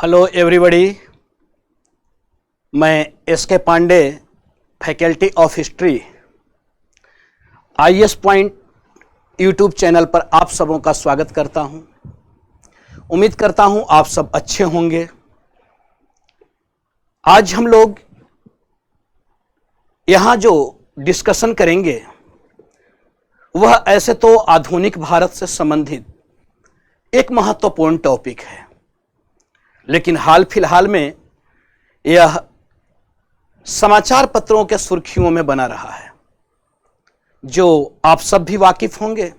Hello everybody, मैं S K. Pandey, faculty of history, IAS point YouTube channel पर आप सबों का स्वागत करता हूं। उम्मीद करता हूं आप सब अच्छे होंगे। आज हम लोग यहां जो डिस्कशन करेंगे वह ऐसे तो आधुनिक भारत से संबंधित एक महत्वपूर्ण टॉपिक है, लेकिन हाल फिलहाल में यह समाचार पत्रों के सुर्खियों में बना रहा है, जो आप सब भी वाकिफ होंगे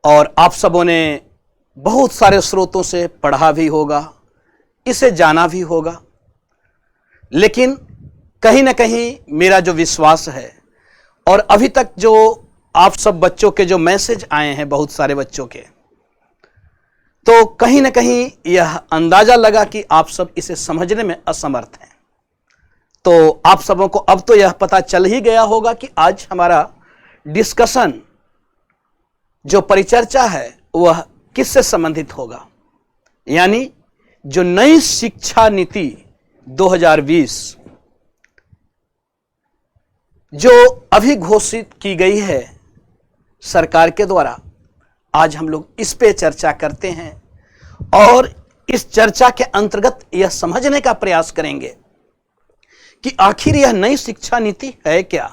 और आप सबों ने बहुत सारे स्रोतों से पढ़ा भी होगा, इसे जाना भी होगा। लेकिन कहीं ना कहीं मेरा जो विश्वास है और अभी तक जो आप सब बच्चों के जो मैसेज आए हैं, बहुत सारे बच्चों के, तो कहीं ना कहीं यह अंदाजा लगा कि आप सब इसे समझने में असमर्थ हैं। तो आप सबों को अब तो यह पता चल ही गया होगा कि आज हमारा डिस्कशन जो परिचर्चा है वह किससे संबंधित होगा, यानी जो नई शिक्षा नीति 2020 जो अभी घोषित की गई है सरकार के द्वारा, आज हम लोग इस पे चर्चा करते हैं और इस चर्चा के अंतर्गत यह समझने का प्रयास करेंगे कि आखिर यह नई शिक्षा नीति है क्या।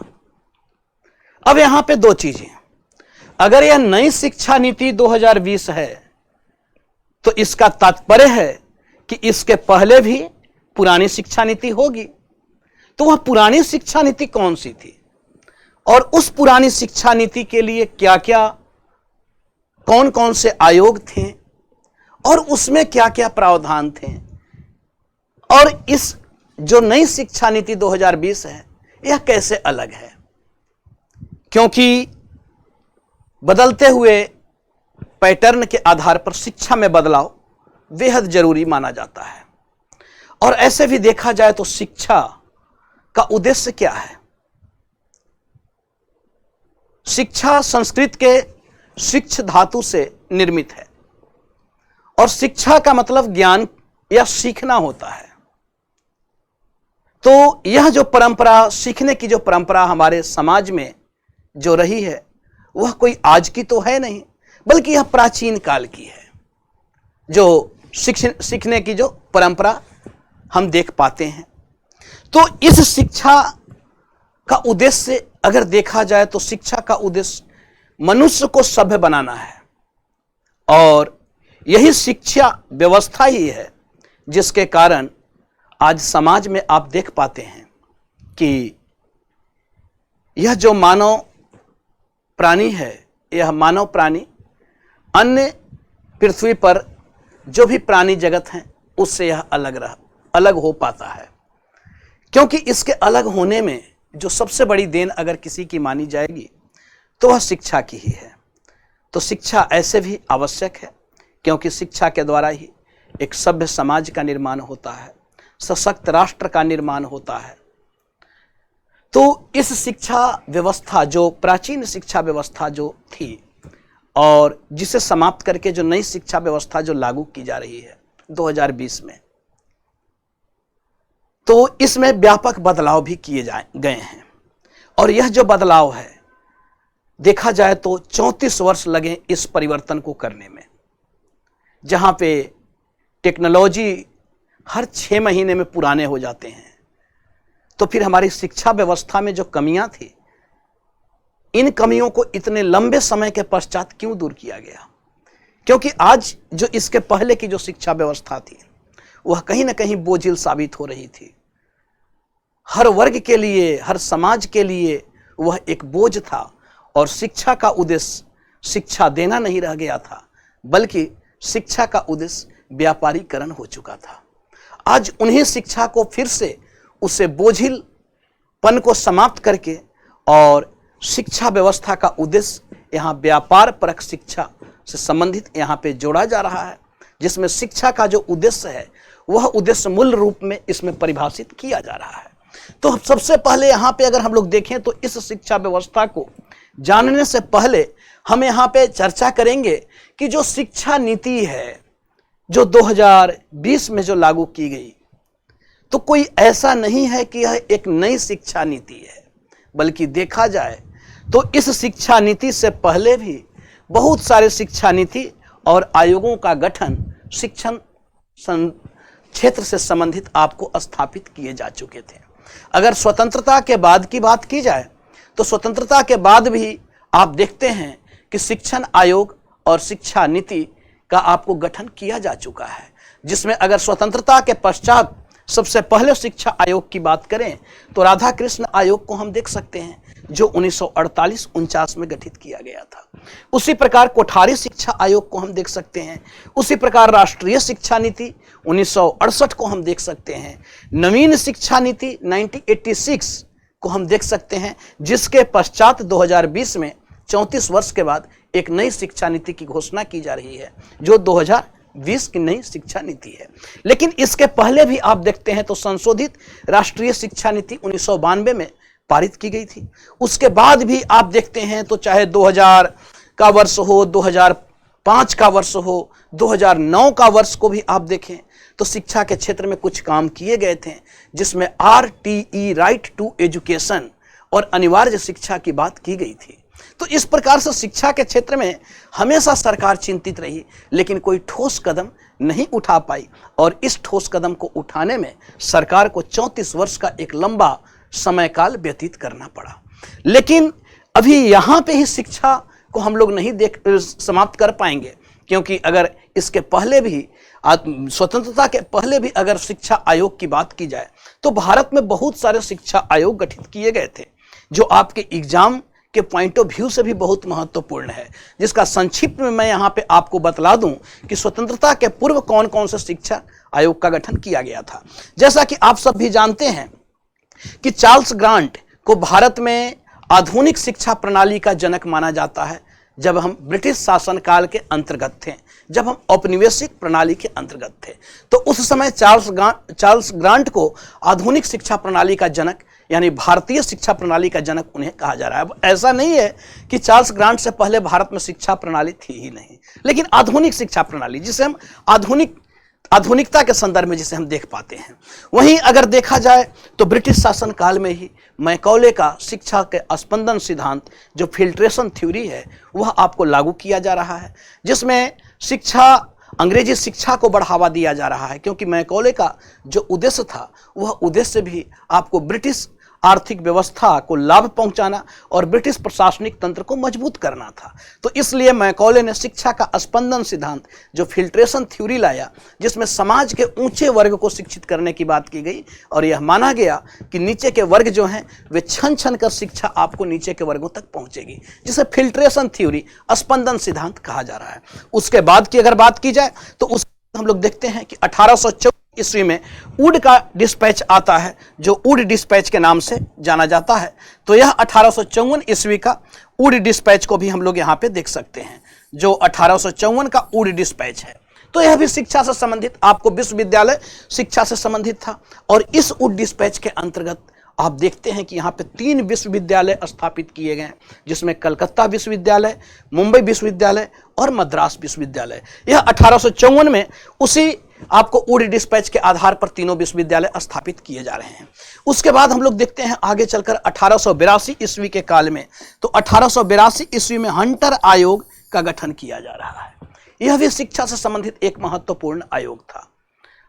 अब यहां पे दो चीजें, अगर यह नई शिक्षा नीति 2020 है तो इसका तात्पर्य है कि इसके पहले भी पुरानी शिक्षा नीति होगी। तो वह पुरानी शिक्षा नीति कौन सी थी और उस पुरानी शिक्षा नीति के लिए क्या क्या, कौन कौन से आयोग थे और उसमें क्या क्या प्रावधान थे, और इस जो नई शिक्षा नीति 2020 है यह कैसे अलग है, क्योंकि बदलते हुए पैटर्न के आधार पर शिक्षा में बदलाव बेहद जरूरी माना जाता है। और ऐसे भी देखा जाए तो शिक्षा का उद्देश्य क्या है। शिक्षा संस्कृत के शिक्ष धातु से निर्मित है और शिक्षा का मतलब ज्ञान या सीखना होता है। तो यह जो परंपरा, सीखने की जो परंपरा हमारे समाज में जो रही है वह कोई आज की तो है नहीं, बल्कि यह प्राचीन काल की है। जो सीखने की जो परंपरा हम देख पाते हैं, तो इस शिक्षा का उद्देश्य अगर देखा जाए तो शिक्षा का उद्देश्य मनुष्य को सभ्य बनाना है, और यही शिक्षा व्यवस्था ही है जिसके कारण आज समाज में आप देख पाते हैं कि यह जो मानव प्राणी है, यह मानव प्राणी अन्य पृथ्वी पर जो भी प्राणी जगत हैं उससे यह अलग हो पाता है, क्योंकि इसके अलग होने में जो सबसे बड़ी देन अगर किसी की मानी जाएगी तो वह शिक्षा की ही है। तो शिक्षा ऐसे भी आवश्यक है क्योंकि शिक्षा के द्वारा ही एक सभ्य समाज का निर्माण होता है, सशक्त राष्ट्र का निर्माण होता है। तो इस शिक्षा व्यवस्था, जो प्राचीन शिक्षा व्यवस्था जो थी और जिसे समाप्त करके जो नई शिक्षा व्यवस्था जो लागू की जा रही है 2020 में, तो इसमें व्यापक बदलाव भी किए गए हैं। और यह जो बदलाव है देखा जाए तो 34 वर्ष लगे इस परिवर्तन को करने में, जहां पे टेक्नोलॉजी हर 6 महीने में पुराने हो जाते हैं। तो फिर हमारी शिक्षा व्यवस्था में जो कमियां थी, इन कमियों को इतने लंबे समय के पश्चात क्यों दूर किया गया, क्योंकि आज जो इसके पहले की जो शिक्षा व्यवस्था थी वह कहीं ना कहीं बोझिल साबित हो रही थी। हर वर्ग के लिए, हर समाज के लिए वह एक बोझ था, और शिक्षा का उद्देश्य शिक्षा देना नहीं रह गया था, बल्कि शिक्षा का उद्देश्य व्यापारीकरण हो चुका था। आज उन्हीं शिक्षा को फिर से उसे बोझिलपन को समाप्त करके और शिक्षा व्यवस्था का उद्देश्य यहाँ व्यापार परक शिक्षा से संबंधित यहाँ पे जोड़ा जा रहा है, जिसमें शिक्षा का जो उद्देश्य है वह उद्देश्य मूल रूप में इसमें परिभाषित किया जा रहा है। तो सबसे पहले यहाँ पे अगर हम लोग देखें तो इस शिक्षा व्यवस्था को जानने से पहले हम यहाँ पे चर्चा करेंगे कि जो शिक्षा नीति है जो 2020 में जो लागू की गई, तो कोई ऐसा नहीं है कि यह एक नई शिक्षा नीति है, बल्कि देखा जाए तो इस शिक्षा नीति से पहले भी बहुत सारे शिक्षा नीति और आयोगों का गठन शिक्षण क्षेत्र से संबंधित आपको स्थापित किए जा चुके थे। अगर स्वतंत्रता के बाद की बात की जाए तो स्वतंत्रता के बाद भी आप देखते हैं कि शिक्षण आयोग और शिक्षा नीति का आपको गठन किया जा चुका है, जिसमें अगर स्वतंत्रता के पश्चात सबसे पहले शिक्षा आयोग की बात करें तो राधा कृष्ण आयोग को हम देख सकते हैं, जो 1948-49 में गठित किया गया था। उसी प्रकार कोठारी शिक्षा आयोग को हम देख सकते हैं। उसी प्रकार राष्ट्रीय शिक्षा नीति 1968 को हम देख सकते हैं। नवीन शिक्षा नीति 1986 को हम देख सकते हैं, जिसके पश्चात 2020 में 34 वर्ष के बाद एक नई शिक्षा नीति की घोषणा की जा रही है, जो 2020 की नई शिक्षा नीति है। लेकिन इसके पहले भी आप देखते हैं तो संशोधित राष्ट्रीय शिक्षा नीति 1992 में पारित की गई थी। उसके बाद भी आप देखते हैं तो चाहे 2000 का वर्ष हो, 2005 का वर्ष हो, 2009 का वर्ष को भी आप देखें तो शिक्षा के क्षेत्र में कुछ काम किए गए थे, जिसमें RTE राइट टू एजुकेशन और अनिवार्य शिक्षा की बात की गई थी। तो इस प्रकार से शिक्षा के क्षेत्र में हमेशा सरकार चिंतित रही, लेकिन कोई ठोस कदम नहीं उठा पाई, और इस ठोस कदम को उठाने में सरकार को 34 वर्ष का एक लंबा समय काल व्यतीत करना पड़ा। लेकिन अभी यहाँ पे ही शिक्षा को हम लोग नहीं समाप्त कर पाएंगे, क्योंकि अगर इसके पहले भी स्वतंत्रता के पहले भी अगर शिक्षा आयोग की बात की जाए तो भारत में बहुत सारे शिक्षा आयोग गठित किए गए थे, जो आपके एग्जाम के पॉइंट ऑफ व्यू से भी बहुत महत्वपूर्ण है, जिसका संक्षिप्त में मैं यहाँ पे आपको बतला दूं कि स्वतंत्रता के पूर्व कौन कौन से शिक्षा आयोग का गठन किया गया था। जैसा कि आप सब भी जानते हैं कि चार्ल्स ग्रांट को भारत में आधुनिक शिक्षा प्रणाली का जनक माना जाता है, जब हम ब्रिटिश शासनकाल के अंतर्गत थे, जब हम औपनिवेशिक प्रणाली के अंतर्गत थे, तो उस समय चार्ल्स ग्रांट को आधुनिक शिक्षा प्रणाली का जनक यानी भारतीय शिक्षा प्रणाली का जनक उन्हें कहा जा रहा है। अब ऐसा नहीं है कि चार्ल्स ग्रांट से पहले भारत में शिक्षा प्रणाली थी ही नहीं, लेकिन आधुनिक शिक्षा प्रणाली जिसे हम आधुनिकता के संदर्भ में जिसे हम देख पाते हैं। वहीं अगर देखा जाए तो ब्रिटिश शासन काल में ही मैकॉले का शिक्षा के स्पंदन सिद्धांत, जो फिल्ट्रेशन थ्योरी है, वह आपको लागू किया जा रहा है, जिसमें अंग्रेजी शिक्षा को बढ़ावा दिया जा रहा है, क्योंकि मैकॉले का जो उद्देश्य था वह उद्देश्य भी आपको ब्रिटिश आर्थिक व्यवस्था को लाभ पहुंचाना और ब्रिटिश प्रशासनिक तंत्र को मजबूत करना था। तो इसलिए मैकॉले ने शिक्षा का स्पंदन सिद्धांत, जो फिल्ट्रेशन थ्योरी लाया, जिसमें समाज के ऊंचे वर्ग को शिक्षित करने की बात की गई, और यह माना गया कि नीचे के वर्ग जो हैं वे छन छन कर शिक्षा आपको नीचे के वर्गों तक पहुंचेगी, जिसे फिल्ट्रेशन थ्योरी, स्पंदन सिद्धांत कहा जा रहा है। उसके बाद की अगर बात की जाए तो उस हम लोग देखते हैं कि 1854 ईस्वी में वुड का डिस्पैच आता है, जो वुड डिस्पैच के नाम से जाना जाता है। तो यह 1854 ईस्वी का वुड डिस्पैच को भी हम लोग यहाँ पे देख सकते हैं, जो 1854 का वुड डिस्पैच है। तो यह भी शिक्षा से संबंधित, आपको विश्वविद्यालय शिक्षा से संबंधित था। और इस वुड डिस्पैच के अंतर्गत आप देखते हैं कि यहाँ पे 3 विश्वविद्यालय स्थापित किए गए, जिसमें कलकत्ता विश्वविद्यालय, मुंबई विश्वविद्यालय और मद्रास विश्वविद्यालय। यह 1854 में उसी आपको वुड डिस्पैच के आधार पर तीनों विश्वविद्यालय स्थापित किए जा रहे हैं। उसके बाद हम लोग देखते हैं आगे चलकर 1882 ईस्वी के काल में, तो 1882 ईस्वी में हंटर आयोग का गठन किया जा रहा है। यह भी शिक्षा से संबंधित एक महत्वपूर्ण आयोग था।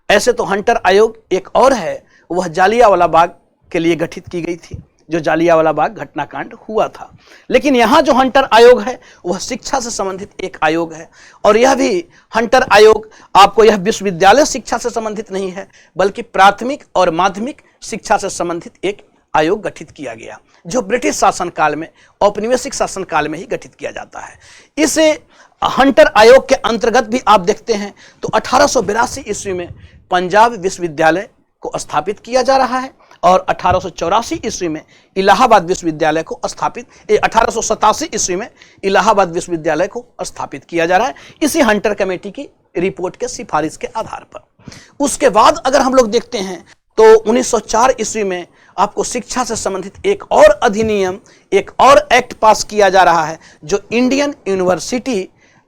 ऐसे तो हंटर आयोग एक और है, वह जालियांवाला बाग के लिए गठित की गई थी, जो जालियांवाला बाग घटनाकांड हुआ था। लेकिन यहाँ जो हंटर आयोग है वह शिक्षा से संबंधित एक आयोग है, और यह भी हंटर आयोग आपको यह विश्वविद्यालय शिक्षा से संबंधित नहीं है, बल्कि प्राथमिक और माध्यमिक शिक्षा से संबंधित एक आयोग गठित किया गया, जो ब्रिटिश शासनकाल में, औपनिवेशिक शासनकाल में ही गठित किया जाता है। इसे हंटर आयोग के अंतर्गत भी आप देखते हैं तो 1882 ईस्वी में पंजाब विश्वविद्यालय को स्थापित किया जा रहा है, और 1884 ईस्वी में इलाहाबाद विश्वविद्यालय को 1887 ईस्वी में इलाहाबाद विश्वविद्यालय को स्थापित किया जा रहा है, इसी हंटर कमेटी की रिपोर्ट के सिफारिश के आधार पर। उसके बाद अगर हम लोग देखते हैं तो 1904 ईस्वी में आपको शिक्षा से संबंधित एक और अधिनियम, एक और एक्ट पास किया जा रहा है, जो इंडियन यूनिवर्सिटी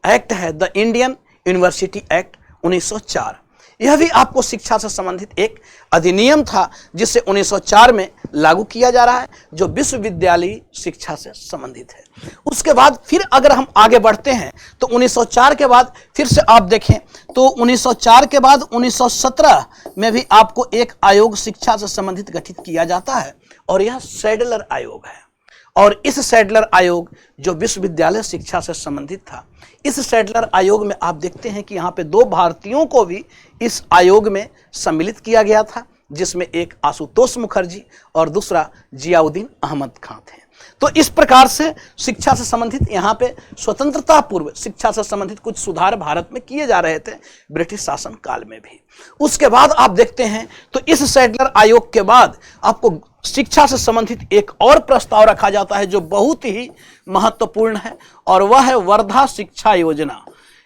एक्ट है, द इंडियन यूनिवर्सिटी एक्ट 1904। यह भी आपको शिक्षा से संबंधित एक अधिनियम था जिसे 1904 में लागू किया जा रहा है, जो विश्वविद्यालय शिक्षा से संबंधित है। उसके बाद फिर अगर हम आगे बढ़ते हैं तो 1904 के बाद फिर से आप देखें तो 1904 के बाद 1917 में भी आपको एक आयोग शिक्षा से संबंधित गठित किया जाता है, और यह सैडलर आयोग है। और इस सैडलर आयोग जो विश्वविद्यालय शिक्षा से संबंधित था, इस सैडलर आयोग में आप देखते हैं कि यहाँ पे 2 भारतीयों को भी इस आयोग में सम्मिलित किया गया था, जिसमें एक आशुतोष मुखर्जी और दूसरा जियाउद्दीन अहमद खां थे। तो इस प्रकार से शिक्षा से संबंधित यहाँ पे स्वतंत्रता पूर्व शिक्षा से संबंधित कुछ सुधार भारत में किए जा रहे थे ब्रिटिश शासन काल में भी। उसके बाद आप देखते हैं तो इस सैडलर आयोग के बाद आपको शिक्षा से संबंधित एक और प्रस्ताव रखा जाता है जो बहुत ही महत्वपूर्ण है, और वह है वर्धा शिक्षा योजना।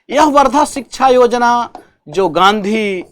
यह वर्धा शिक्षा योजना जो गांधी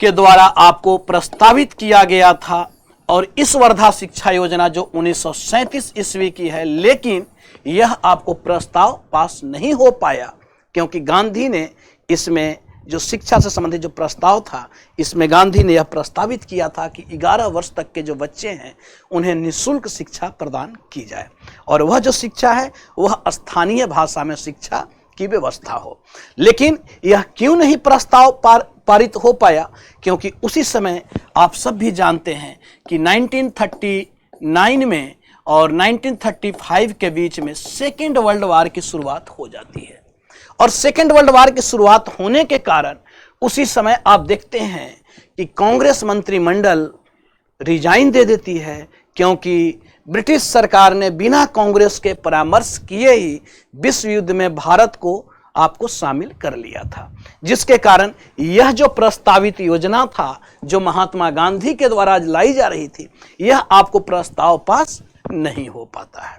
के द्वारा आपको प्रस्तावित किया गया था, और इस वर्धा शिक्षा योजना जो 1937 ईस्वी की है, लेकिन यह आपको प्रस्ताव पास नहीं हो पाया, क्योंकि गांधी ने इसमें जो शिक्षा से संबंधित जो प्रस्ताव था, इसमें गांधी ने यह प्रस्तावित किया था कि 11 वर्ष तक के जो बच्चे हैं उन्हें निःशुल्क शिक्षा प्रदान की जाए, और वह जो शिक्षा है वह स्थानीय भाषा में शिक्षा की व्यवस्था हो। लेकिन यह क्यों नहीं प्रस्ताव पारित हो पाया? क्योंकि उसी समय आप सब भी जानते हैं कि 1939 में और 1935 के बीच में सेकेंड वर्ल्ड वार की शुरुआत हो जाती है, और सेकेंड वर्ल्ड वार की शुरुआत होने के कारण उसी समय आप देखते हैं कि कांग्रेस मंत्रिमंडल रिजाइन दे देती है, क्योंकि ब्रिटिश सरकार ने बिना कांग्रेस के परामर्श किए ही विश्व युद्ध में भारत को आपको शामिल कर लिया था, जिसके कारण यह जो प्रस्तावित योजना था जो महात्मा गांधी के द्वारा लाई जा रही थी, यह आपको प्रस्ताव पास नहीं हो पाता है।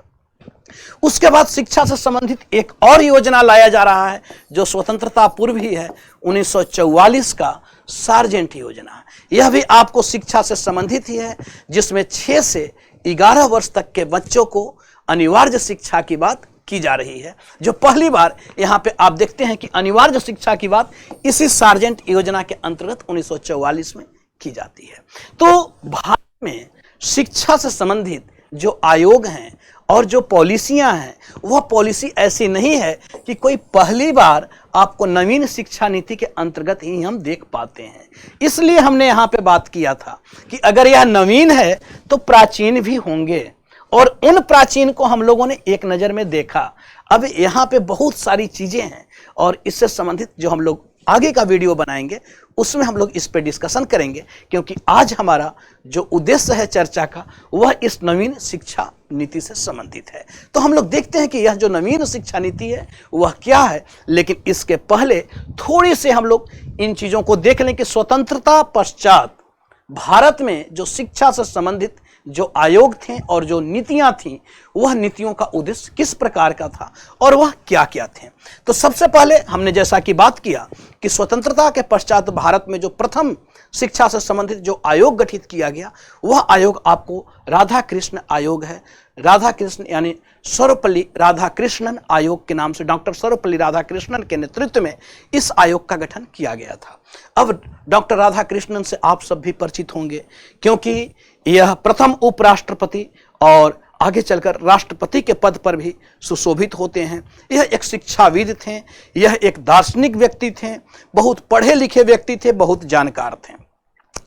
उसके बाद शिक्षा से संबंधित एक और योजना लाया जा रहा है जो स्वतंत्रता पूर्व ही है, 1944 का सार्जेंट योजना। यह भी आपको शिक्षा से संबंधित ही है, जिसमें 6 से 11 वर्ष तक के बच्चों को अनिवार्य शिक्षा की बात की जा रही है, जो पहली बार यहाँ पे आप देखते हैं कि अनिवार्य शिक्षा की बात इसी सार्जेंट योजना के अंतर्गत 1944 में की जाती है। तो भारत में शिक्षा से संबंधित जो आयोग हैं और जो पॉलिसियां हैं, वह पॉलिसी ऐसी नहीं है कि कोई पहली बार आपको नवीन शिक्षा नीति के अंतर्गत ही हम देख पाते हैं। इसलिए हमने यहाँ पे बात किया था कि अगर यह नवीन है तो प्राचीन भी होंगे, और उन प्राचीन को हम लोगों ने एक नज़र में देखा। अब यहाँ पे बहुत सारी चीज़ें हैं, और इससे संबंधित जो हम लोग आगे का वीडियो बनाएंगे उसमें हम लोग इस पे डिस्कशन करेंगे, क्योंकि आज हमारा जो उद्देश्य है चर्चा का वह इस नवीन शिक्षा नीति से संबंधित है। तो हम लोग देखते हैं कि यह जो नवीन शिक्षा नीति है वह क्या है, लेकिन इसके पहले थोड़ी से हम लोग इन चीज़ों को देख लें कि स्वतंत्रता पश्चात भारत में जो शिक्षा से संबंधित जो आयोग थे और जो नीतियां थीं, वह नीतियों का उद्देश्य किस प्रकार का था और वह क्या क्या थे। तो सबसे पहले हमने जैसा कि बात किया कि स्वतंत्रता के पश्चात भारत में जो प्रथम शिक्षा से संबंधित जो आयोग गठित किया गया, वह आयोग आपको राधा कृष्ण आयोग है। राधा कृष्ण यानी सर्वपल्ली राधाकृष्णन आयोग के नाम से डॉक्टर सर्वपल्ली राधाकृष्णन के नेतृत्व में इस आयोग का गठन किया गया था। अब डॉक्टर राधाकृष्णन से आप सब भी परिचित होंगे, क्योंकि यह प्रथम उपराष्ट्रपति और आगे चलकर राष्ट्रपति के पद पर भी सुशोभित होते हैं। यह एक शिक्षाविद थे, यह एक दार्शनिक व्यक्ति थे, बहुत पढ़े लिखे व्यक्ति थे, बहुत जानकार थे।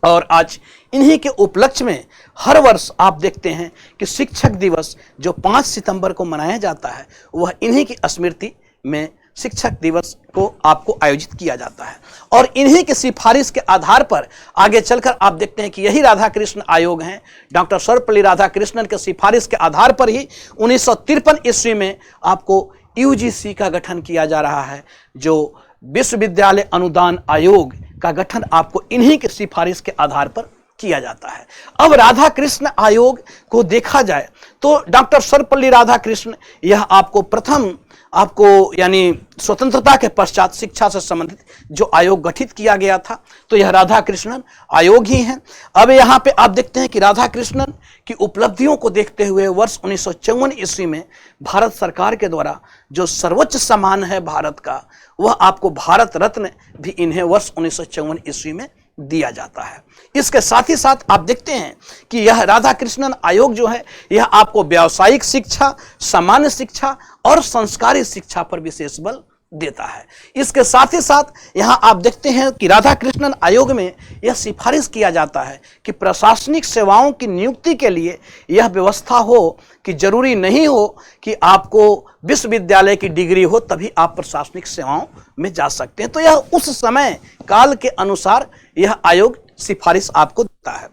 और आज इन्हीं के उपलक्ष्य में हर वर्ष आप देखते हैं कि शिक्षक दिवस जो 5 सितंबर को मनाया जाता है, वह इन्हीं की स्मृति में शिक्षक दिवस को आपको आयोजित किया जाता है। और इन्हीं की सिफारिश के आधार पर आगे चलकर आप देखते हैं कि यही राधाकृष्ण आयोग हैं, डॉक्टर सर्वपल्ली राधाकृष्णन के सिफारिश के आधार पर ही 1953 ईस्वी में आपको यूजीसी का गठन किया जा रहा है, जो विश्वविद्यालय अनुदान आयोग का गठन आपको इन्हीं की सिफारिश के आधार पर किया जाता है। अब राधाकृष्ण आयोग को देखा जाए तो डॉक्टर सर्वपल्ली राधाकृष्ण यह आपको प्रथम आपको यानी स्वतंत्रता के पश्चात शिक्षा से संबंधित जो आयोग गठित किया गया था, तो यह राधाकृष्णन आयोग ही हैं। अब यहाँ पे आप देखते हैं कि राधाकृष्णन कि उपलब्धियों को देखते हुए वर्ष 1954 ईस्वी में भारत सरकार के द्वारा जो सर्वोच्च सम्मान है भारत का, वह आपको भारत रत्न भी इन्हें वर्ष 1954 ईस्वी में दिया जाता है। इसके साथ ही साथ आप देखते हैं कि यह राधा कृष्णन आयोग जो है, यह आपको व्यावसायिक शिक्षा, सामान्य शिक्षा और संस्कारी शिक्षा पर विशेष बल देता है। इसके साथ ही साथ यहां आप देखते हैं कि राधा कृष्णन आयोग में यह सिफारिश किया जाता है कि प्रशासनिक सेवाओं की नियुक्ति के लिए यह व्यवस्था हो कि जरूरी नहीं हो कि आपको विश्वविद्यालय की डिग्री हो तभी आप प्रशासनिक सेवाओं में जा सकते हैं। तो यह उस समय काल के अनुसार यह आयोग सिफारिश आपको देता है।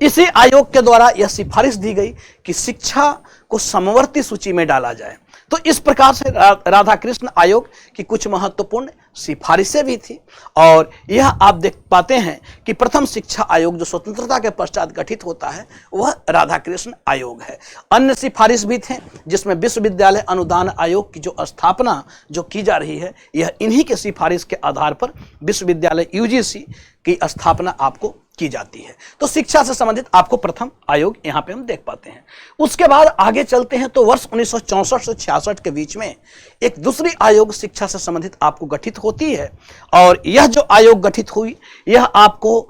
इसी आयोग के द्वारा यह सिफारिश दी गई कि शिक्षा को समवर्ती सूची में डाला जाए। तो इस प्रकार से राधा कृष्ण आयोग की कुछ महत्वपूर्ण सिफारिशें भी थी। और यह आप देख पाते हैं कि प्रथम शिक्षा आयोग जो स्वतंत्रता के पश्चात गठित होता है वह राधा कृष्ण आयोग है। अन्य सिफारिश भी थे जिसमें विश्वविद्यालय अनुदान आयोग की जो स्थापना जो की जा रही है, यह इन्हीं के सिफारिश के आधार पर विश्वविद्यालय यूजीसी की स्थापना आपको की जाती है। तो शिक्षा से संबंधित आपको प्रथम आयोग यहां पे हम देख पाते हैं। उसके बाद आगे चलते हैं तो वर्ष 1964 से 66 के बीच में एक दूसरी आयोग शिक्षा से संबंधित आपको गठित होती है। और यह जो आयोग गठित हुई, यह आपको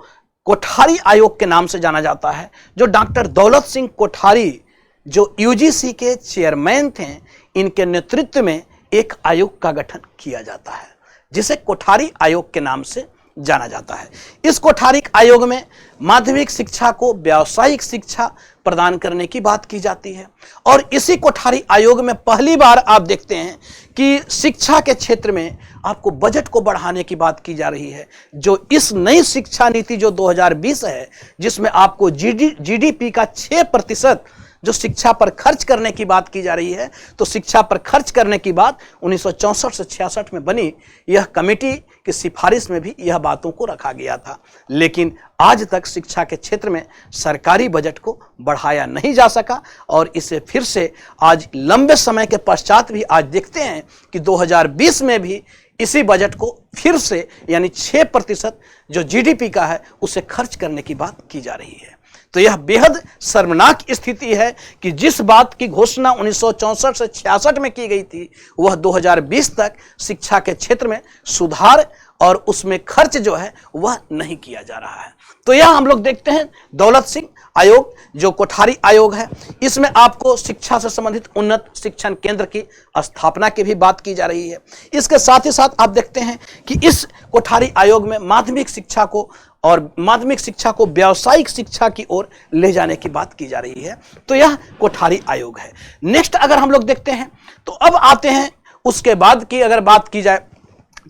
कोठारी आयोग के नाम से जाना जाता है। जो डॉक्टर दौलत सिंह कोठारी जो यूजीसी के चेयरमैन थे, इनके नेतृत्व में एक आयोग का गठन किया जाता है जिसे कोठारी आयोग के नाम से जाना जाता है। इस कोठारी आयोग में माध्यमिक शिक्षा को व्यावसायिक शिक्षा प्रदान करने की बात की जाती है। और इसी कोठारी आयोग में पहली बार आप देखते हैं कि शिक्षा के क्षेत्र में आपको बजट को बढ़ाने की बात की जा रही है। जो इस नई शिक्षा नीति जो 2020 है, जिसमें आपको जीडीपी का 6% जो शिक्षा पर खर्च करने की बात की जा रही है, तो शिक्षा पर खर्च करने की बात 1964 से 66 में बनी यह कमेटी की सिफारिश में भी यह बातों को रखा गया था। लेकिन आज तक शिक्षा के क्षेत्र में सरकारी बजट को बढ़ाया नहीं जा सका और इसे फिर से आज लंबे समय के पश्चात भी आज देखते हैं कि 2020 में भी इसी बजट को फिर से यानी 6% जो जीडीपी का है उसे खर्च करने की बात की जा रही है। तो यह बेहद शर्मनाक स्थिति है कि जिस बात की घोषणा 1964 से 66 में की गई थी, वह 2020 तक शिक्षा के क्षेत्र में सुधार और उसमें खर्च जो है वह नहीं किया जा रहा है। तो यह हम लोग देखते हैं दौलत सिंह आयोग जो कोठारी आयोग है, इसमें आपको शिक्षा से संबंधित उन्नत शिक्षण केंद्र की स्थापना की भी बात की जा रही है। इसके साथ ही साथ आप देखते हैं कि इस कोठारी आयोग में माध्यमिक शिक्षा को और माध्यमिक शिक्षा को व्यावसायिक शिक्षा की ओर ले जाने की बात की जा रही है। तो यह कोठारी आयोग है। नेक्स्ट अगर हम लोग देखते हैं तो अब आते हैं उसके बाद की अगर बात की जाए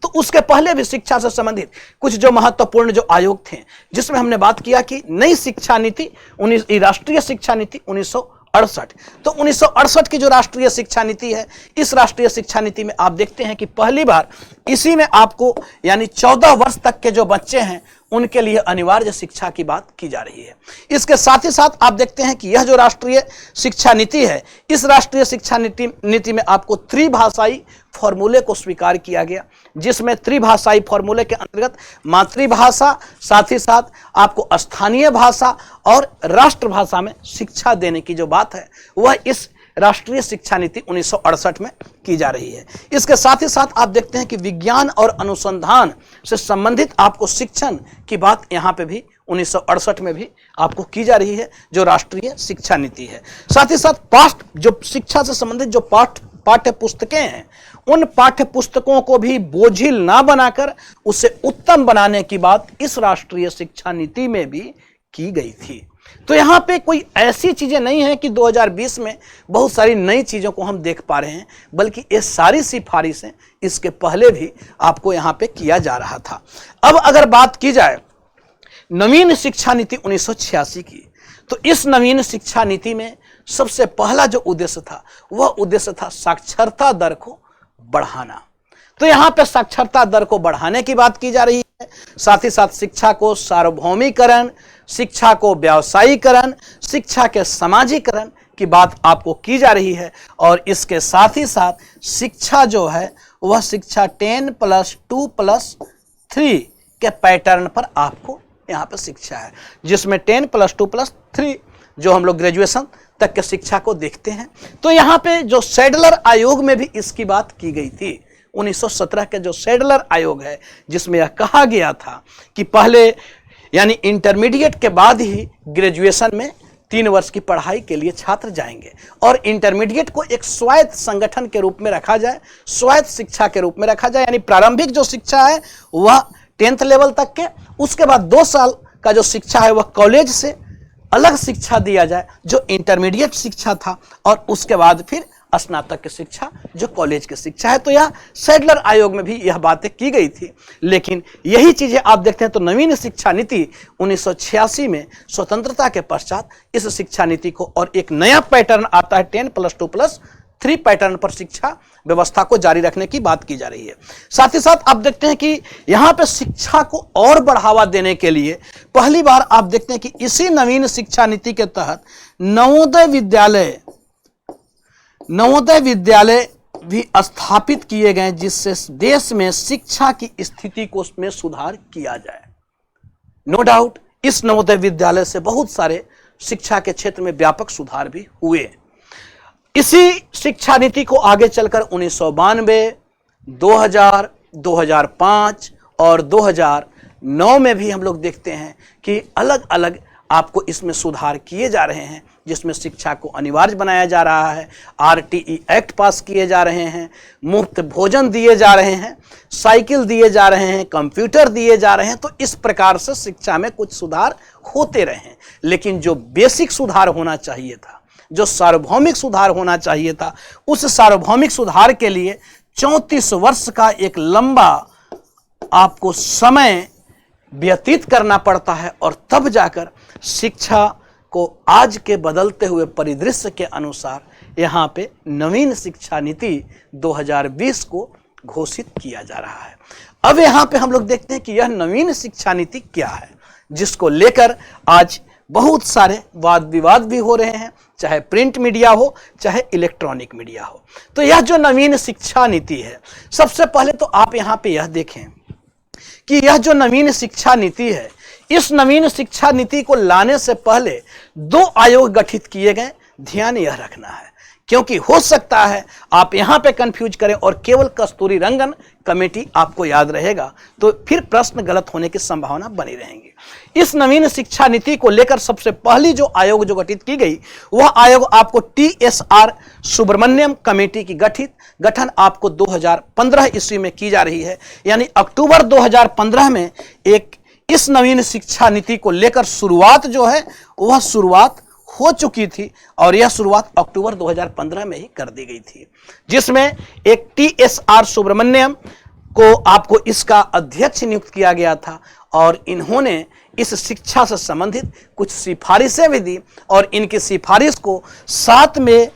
तो उसके पहले भी शिक्षा से संबंधित कुछ जो महत्वपूर्ण जो आयोग थे, जिसमें हमने बात किया कि नई शिक्षा नीति राष्ट्रीय शिक्षा नीति 1968। तो 1968 की जो राष्ट्रीय शिक्षा नीति है, इस राष्ट्रीय शिक्षा नीति में आप देखते हैं कि पहली बार इसी में आपको यानी 14 वर्ष तक के जो बच्चे हैं उनके लिए अनिवार्य शिक्षा की बात की जा रही है। इसके साथ ही साथ आप देखते हैं कि यह जो राष्ट्रीय शिक्षा नीति है, इस राष्ट्रीय शिक्षा नीति में आपको त्रिभाषाई फॉर्मूले को स्वीकार किया गया, जिसमें त्रिभाषाई फॉर्मूले के अंतर्गत मातृभाषा, साथ ही साथ आपको स्थानीय भाषा और राष्ट्रभाषा में शिक्षा देने की जो बात है वह इस राष्ट्रीय शिक्षा नीति 1968 में की जा रही है। इसके साथ ही साथ आप देखते हैं कि विज्ञान और अनुसंधान से संबंधित आपको शिक्षण की बात यहाँ पे भी 1968 में भी आपको की जा रही है, जो राष्ट्रीय शिक्षा नीति है। साथ ही साथ जो शिक्षा से संबंधित जो पाठ्य पुस्तकें हैं, उन पाठ्य पुस्तकों को भी बोझिल ना बनाकर उसे उत्तम बनाने की बात इस राष्ट्रीय शिक्षा नीति में भी की गई थी। तो यहाँ पे कोई ऐसी चीजें नहीं है कि 2020 में बहुत सारी नई चीजों को हम देख पा रहे हैं, बल्कि ये सारी सिफारिशें इसके पहले भी आपको यहाँ पे किया जा रहा था। अब अगर बात की जाए नवीन शिक्षा नीति 1986 की, तो इस नवीन शिक्षा नीति में सबसे पहला जो उद्देश्य था वह उद्देश्य था साक्षरता दर को बढ़ाना। तो यहाँ पे साक्षरता दर को बढ़ाने की बात की जा रही है। साथ ही साथ शिक्षा को सार्वभौमिकरण, शिक्षा को व्यावसायीकरण, शिक्षा के समाजीकरण की बात आपको की जा रही है। और इसके साथ ही साथ शिक्षा जो है वह शिक्षा 10+2+3 के पैटर्न पर आपको यहाँ पर शिक्षा है, जिसमें 10+2+3 जो हम लोग ग्रेजुएशन तक के शिक्षा को देखते हैं। तो यहाँ पे जो सैडलर आयोग में भी इसकी बात की गई थी। 1917 के जो सैडलर आयोग है, जिसमें यह कहा गया था कि पहले यानी इंटरमीडिएट के बाद ही ग्रेजुएशन में 3 वर्ष की पढ़ाई के लिए छात्र जाएंगे और इंटरमीडिएट को एक स्वायत्त संगठन के रूप में रखा जाए, स्वायत्त शिक्षा के रूप में रखा जाए। यानी प्रारंभिक जो शिक्षा है वह 10th लेवल तक के, उसके बाद 2 साल का जो शिक्षा है वह कॉलेज से अलग शिक्षा दिया जाए जो इंटरमीडिएट शिक्षा था, और उसके बाद फिर स्नातक की शिक्षा जो कॉलेज की शिक्षा है। तो यह सैडलर आयोग में भी यह बातें की गई थी। लेकिन यही चीजें आप देखते हैं तो नवीन शिक्षा नीति 1986 में स्वतंत्रता के पश्चात इस शिक्षा नीति को और एक नया पैटर्न आता है 10+2+3 पैटर्न पर शिक्षा व्यवस्था को जारी रखने की बात की जा रही है। साथ ही साथ आप देखते हैं कि यहाँ पे शिक्षा को और बढ़ावा देने के लिए पहली बार आप देखते हैं कि इसी नवीन शिक्षा नीति के तहत नवोदय विद्यालय भी स्थापित किए गए, जिससे देश में शिक्षा की स्थिति को उसमें सुधार किया जाए। नो डाउट इस नवोदय विद्यालय से बहुत सारे शिक्षा के क्षेत्र में व्यापक सुधार भी हुए। इसी शिक्षा नीति को आगे चलकर 1992, 2000, 2005 और 2009 में भी हम लोग देखते हैं कि अलग अलग आपको इसमें सुधार किए जा रहे हैं, जिसमें शिक्षा को अनिवार्य बनाया जा रहा है, RTE एक्ट पास किए जा रहे हैं, मुफ्त भोजन दिए जा रहे हैं, साइकिल दिए जा रहे हैं, कंप्यूटर दिए जा रहे हैं। तो इस प्रकार से शिक्षा में कुछ सुधार होते रहे हैं। लेकिन जो बेसिक सुधार होना चाहिए था, जो सार्वभौमिक सुधार होना चाहिए था, उस सार्वभौमिक सुधार के लिए 34 वर्ष का एक लंबा आपको समय व्यतीत करना पड़ता है, और तब जाकर शिक्षा को आज के बदलते हुए परिदृश्य के अनुसार यहाँ पे नवीन शिक्षा नीति 2020 को घोषित किया जा रहा है। अब यहाँ पे हम लोग देखते हैं कि यह नवीन शिक्षा नीति क्या है, जिसको लेकर आज बहुत सारे वाद विवाद भी हो रहे हैं, चाहे प्रिंट मीडिया हो चाहे इलेक्ट्रॉनिक मीडिया हो। तो यह जो नवीन शिक्षा नीति है, सबसे पहले तो आप यहाँ पे यह देखें कि यह जो नवीन शिक्षा नीति है, इस नवीन शिक्षा नीति को लाने से पहले 2 आयोग गठित किए गए। ध्यान यह रखना है, क्योंकि हो सकता है आप यहां पे कंफ्यूज करें और केवल कस्तूरी रंगन कमेटी आपको याद रहेगा, तो फिर प्रश्न गलत होने की संभावना बनी रहेगी। इस नवीन शिक्षा नीति को लेकर सबसे पहली जो आयोग जो गठित की गई, वह आयोग आपको TSR सुब्रमण्यम कमेटी की गठन आपको 2015 ईस्वी में की जा रही है। यानी अक्टूबर 2015 में एक इस नवीन शिक्षा नीति को लेकर शुरुआत जो है वह शुरुआत हो चुकी थी, और यह शुरुआत अक्टूबर 2015 में ही कर दी गई थी, जिसमें एक TSR सुब्रमण्यम को आपको इसका अध्यक्ष नियुक्त किया गया था, और इन्होंने इस शिक्षा से संबंधित कुछ सिफारिशें भी दी, और इनकी सिफारिश को 7 मई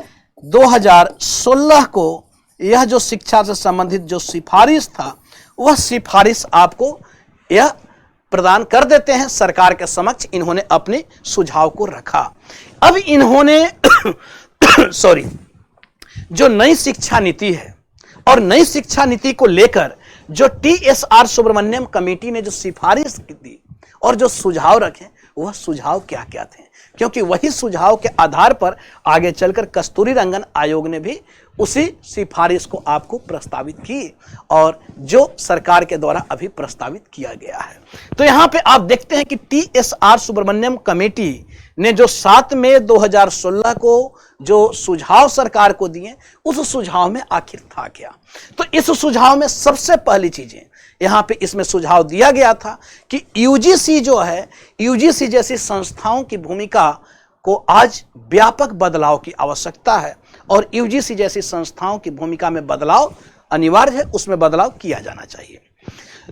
2016 को यह जो शिक्षा से संबंधित जो सिफारिश था, वह सिफारिश आपको यह प्रदान कर देते हैं सरकार के समक्ष। इन्होंने अपने सुझाव को रखा। अब इन्होंने जो नई शिक्षा नीति है, और नई शिक्षा नीति को लेकर जो TSR सुब्रमण्यम कमेटी ने जो सिफारिश दी और जो सुझाव रखे, वह सुझाव क्या क्या थे, क्योंकि वही सुझाव के आधार पर आगे चलकर कस्तूरी रंगन आयोग ने भी उसी सिफारिश को आपको प्रस्तावित की, और जो सरकार के द्वारा अभी प्रस्तावित किया गया है। तो यहाँ पे आप देखते हैं कि TSR सुब्रमण्यम कमेटी ने जो 7 मई 2016 को जो सुझाव सरकार को दिए, उस सुझाव में आखिर था क्या। तो इस सुझाव में सबसे पहली चीजें यहाँ पे इसमें सुझाव दिया गया था कि UGC जो है, UGC जैसी संस्थाओं की भूमिका को आज व्यापक बदलाव की आवश्यकता है, और UGC जैसी संस्थाओं की भूमिका में बदलाव अनिवार्य है, उसमें बदलाव किया जाना चाहिए।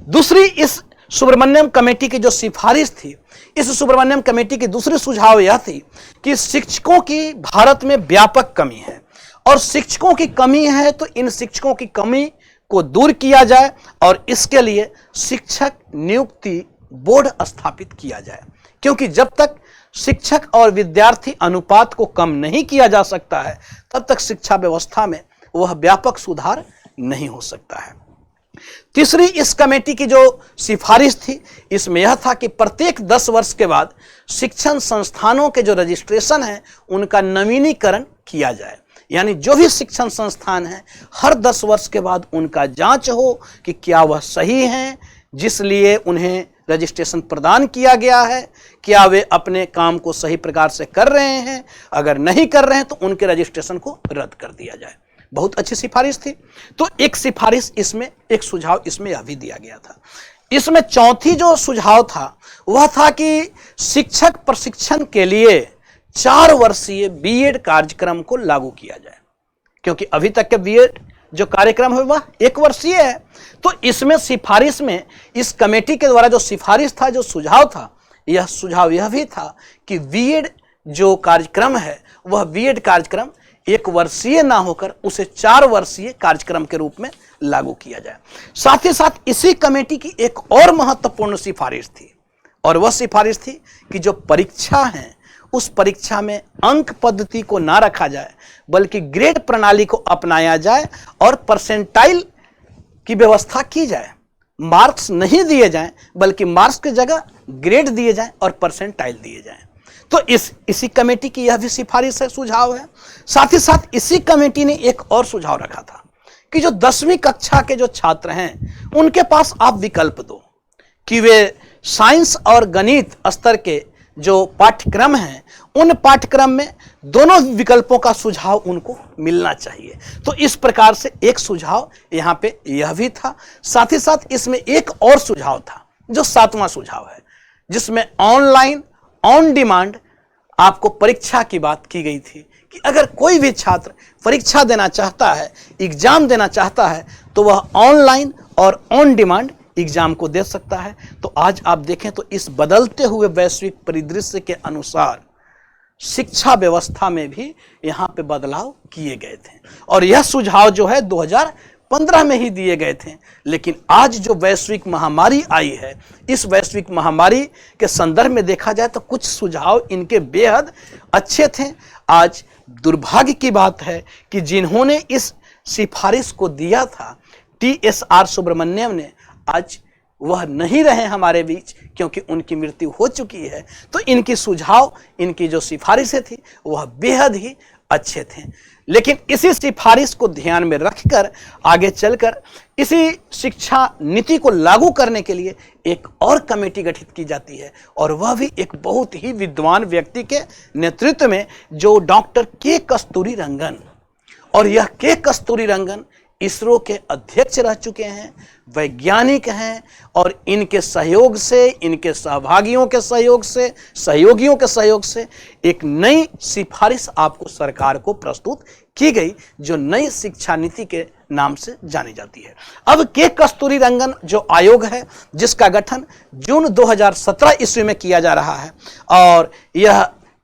दूसरी, इस सुब्रमण्यम कमेटी की जो सिफारिश थी, इस सुब्रमण्यम कमेटी की दूसरी सुझाव यह थी कि शिक्षकों की भारत में व्यापक कमी है, और शिक्षकों की कमी है तो इन शिक्षकों की कमी को दूर किया जाए, और इसके लिए शिक्षक नियुक्ति बोर्ड स्थापित किया जाए, क्योंकि जब तक शिक्षक और विद्यार्थी अनुपात को कम नहीं किया जा सकता है, तब तक शिक्षा व्यवस्था में वह व्यापक सुधार नहीं हो सकता है। तीसरी इस कमेटी की जो सिफारिश थी, इसमें यह था कि प्रत्येक 10 वर्ष के बाद शिक्षण संस्थानों के जो रजिस्ट्रेशन है उनका नवीनीकरण किया जाए। यानी जो भी शिक्षण संस्थान है हर 10 वर्ष के बाद उनका जांच हो कि क्या वह सही हैं, जिस लिए उन्हें रजिस्ट्रेशन प्रदान किया गया है, क्या वे अपने काम को सही प्रकार से कर रहे हैं, अगर नहीं कर रहे हैं तो उनके रजिस्ट्रेशन को रद्द कर दिया जाए। बहुत अच्छी सिफारिश थी। तो एक सिफारिश इसमें, एक सुझाव इसमें यह भी दिया गया था। इसमें चौथी जो सुझाव था वह था कि शिक्षक प्रशिक्षण के लिए 4 वर्षीय बीएड कार्यक्रम को लागू किया जाए, क्योंकि अभी तक के बीएड जो कार्यक्रम है वह 1 वर्षीय है। तो इसमें सिफारिश में इस कमेटी के द्वारा जो सिफारिश था, जो सुझाव था, यह सुझाव यह भी था कि बीएड जो कार्यक्रम है वह बीएड कार्यक्रम 1 वर्षीय ना होकर उसे 4 वर्षीय कार्यक्रम के रूप में लागू किया जाए। साथ ही साथ इसी कमेटी की एक और महत्वपूर्ण सिफारिश थी, और वह सिफारिश थी कि जो परीक्षा है उस परीक्षा में अंक पद्धति को ना रखा जाए बल्कि ग्रेड प्रणाली को अपनाया जाए और परसेंटाइल की व्यवस्था की जाए। मार्क्स नहीं दिए जाएं बल्कि मार्क्स की जगह ग्रेड दिए जाएं और परसेंटाइल दिए जाएं। तो इसी कमेटी की यह भी सिफारिश है, सुझाव है। साथ ही साथ इसी कमेटी ने एक और सुझाव रखा था कि जो 10वीं कक्षा के जो छात्र हैं उनके पास आप विकल्प दो कि वे साइंस और गणित स्तर के जो पाठ्यक्रम हैं उन पाठ्यक्रम में दोनों विकल्पों का सुझाव उनको मिलना चाहिए। तो इस प्रकार से एक सुझाव यहाँ पे यह भी था। साथ ही साथ इसमें एक और सुझाव था जो 7वां सुझाव है, जिसमें ऑनलाइन ऑन डिमांड आपको परीक्षा की बात की गई थी कि अगर कोई भी छात्र परीक्षा देना चाहता है, एग्जाम देना चाहता है, तो वह ऑनलाइन और ऑन डिमांड एग्जाम को दे सकता है। तो आज आप देखें तो इस बदलते हुए वैश्विक परिदृश्य के अनुसार शिक्षा व्यवस्था में भी यहाँ पे बदलाव किए गए थे, और यह सुझाव जो है 2015 में ही दिए गए थे। लेकिन आज जो वैश्विक महामारी आई है, इस वैश्विक महामारी के संदर्भ में देखा जाए तो कुछ सुझाव इनके बेहद अच्छे थे। आज दुर्भाग्य की बात है कि जिन्होंने इस सिफारिश को दिया था, TSR सुब्रमण्यम ने, आज वह नहीं रहे हमारे बीच क्योंकि उनकी मृत्यु हो चुकी है। तो इनकी सुझाव, इनकी जो सिफारिशें थी वह बेहद ही अच्छे थे। लेकिन इसी सिफारिश को ध्यान में रखकर आगे चलकर इसी शिक्षा नीति को लागू करने के लिए एक और कमेटी गठित की जाती है, और वह भी एक बहुत ही विद्वान व्यक्ति के नेतृत्व में, जो डॉक्टर के कस्तूरी रंगन। और यह के कस्तूरी रंगन इसरो के अध्यक्ष रह चुके हैं, वैज्ञानिक हैं, और इनके सहयोग से, इनके सहभागियों के सहयोग से, सहयोगियों के सहयोग से एक नई सिफारिश आपको सरकार को प्रस्तुत की गई, जो नई शिक्षा नीति के नाम से जानी जाती है। अब के कस्तूरी रंगन जो आयोग है, जिसका गठन जून 2017 ईस्वी में किया जा रहा है, और यह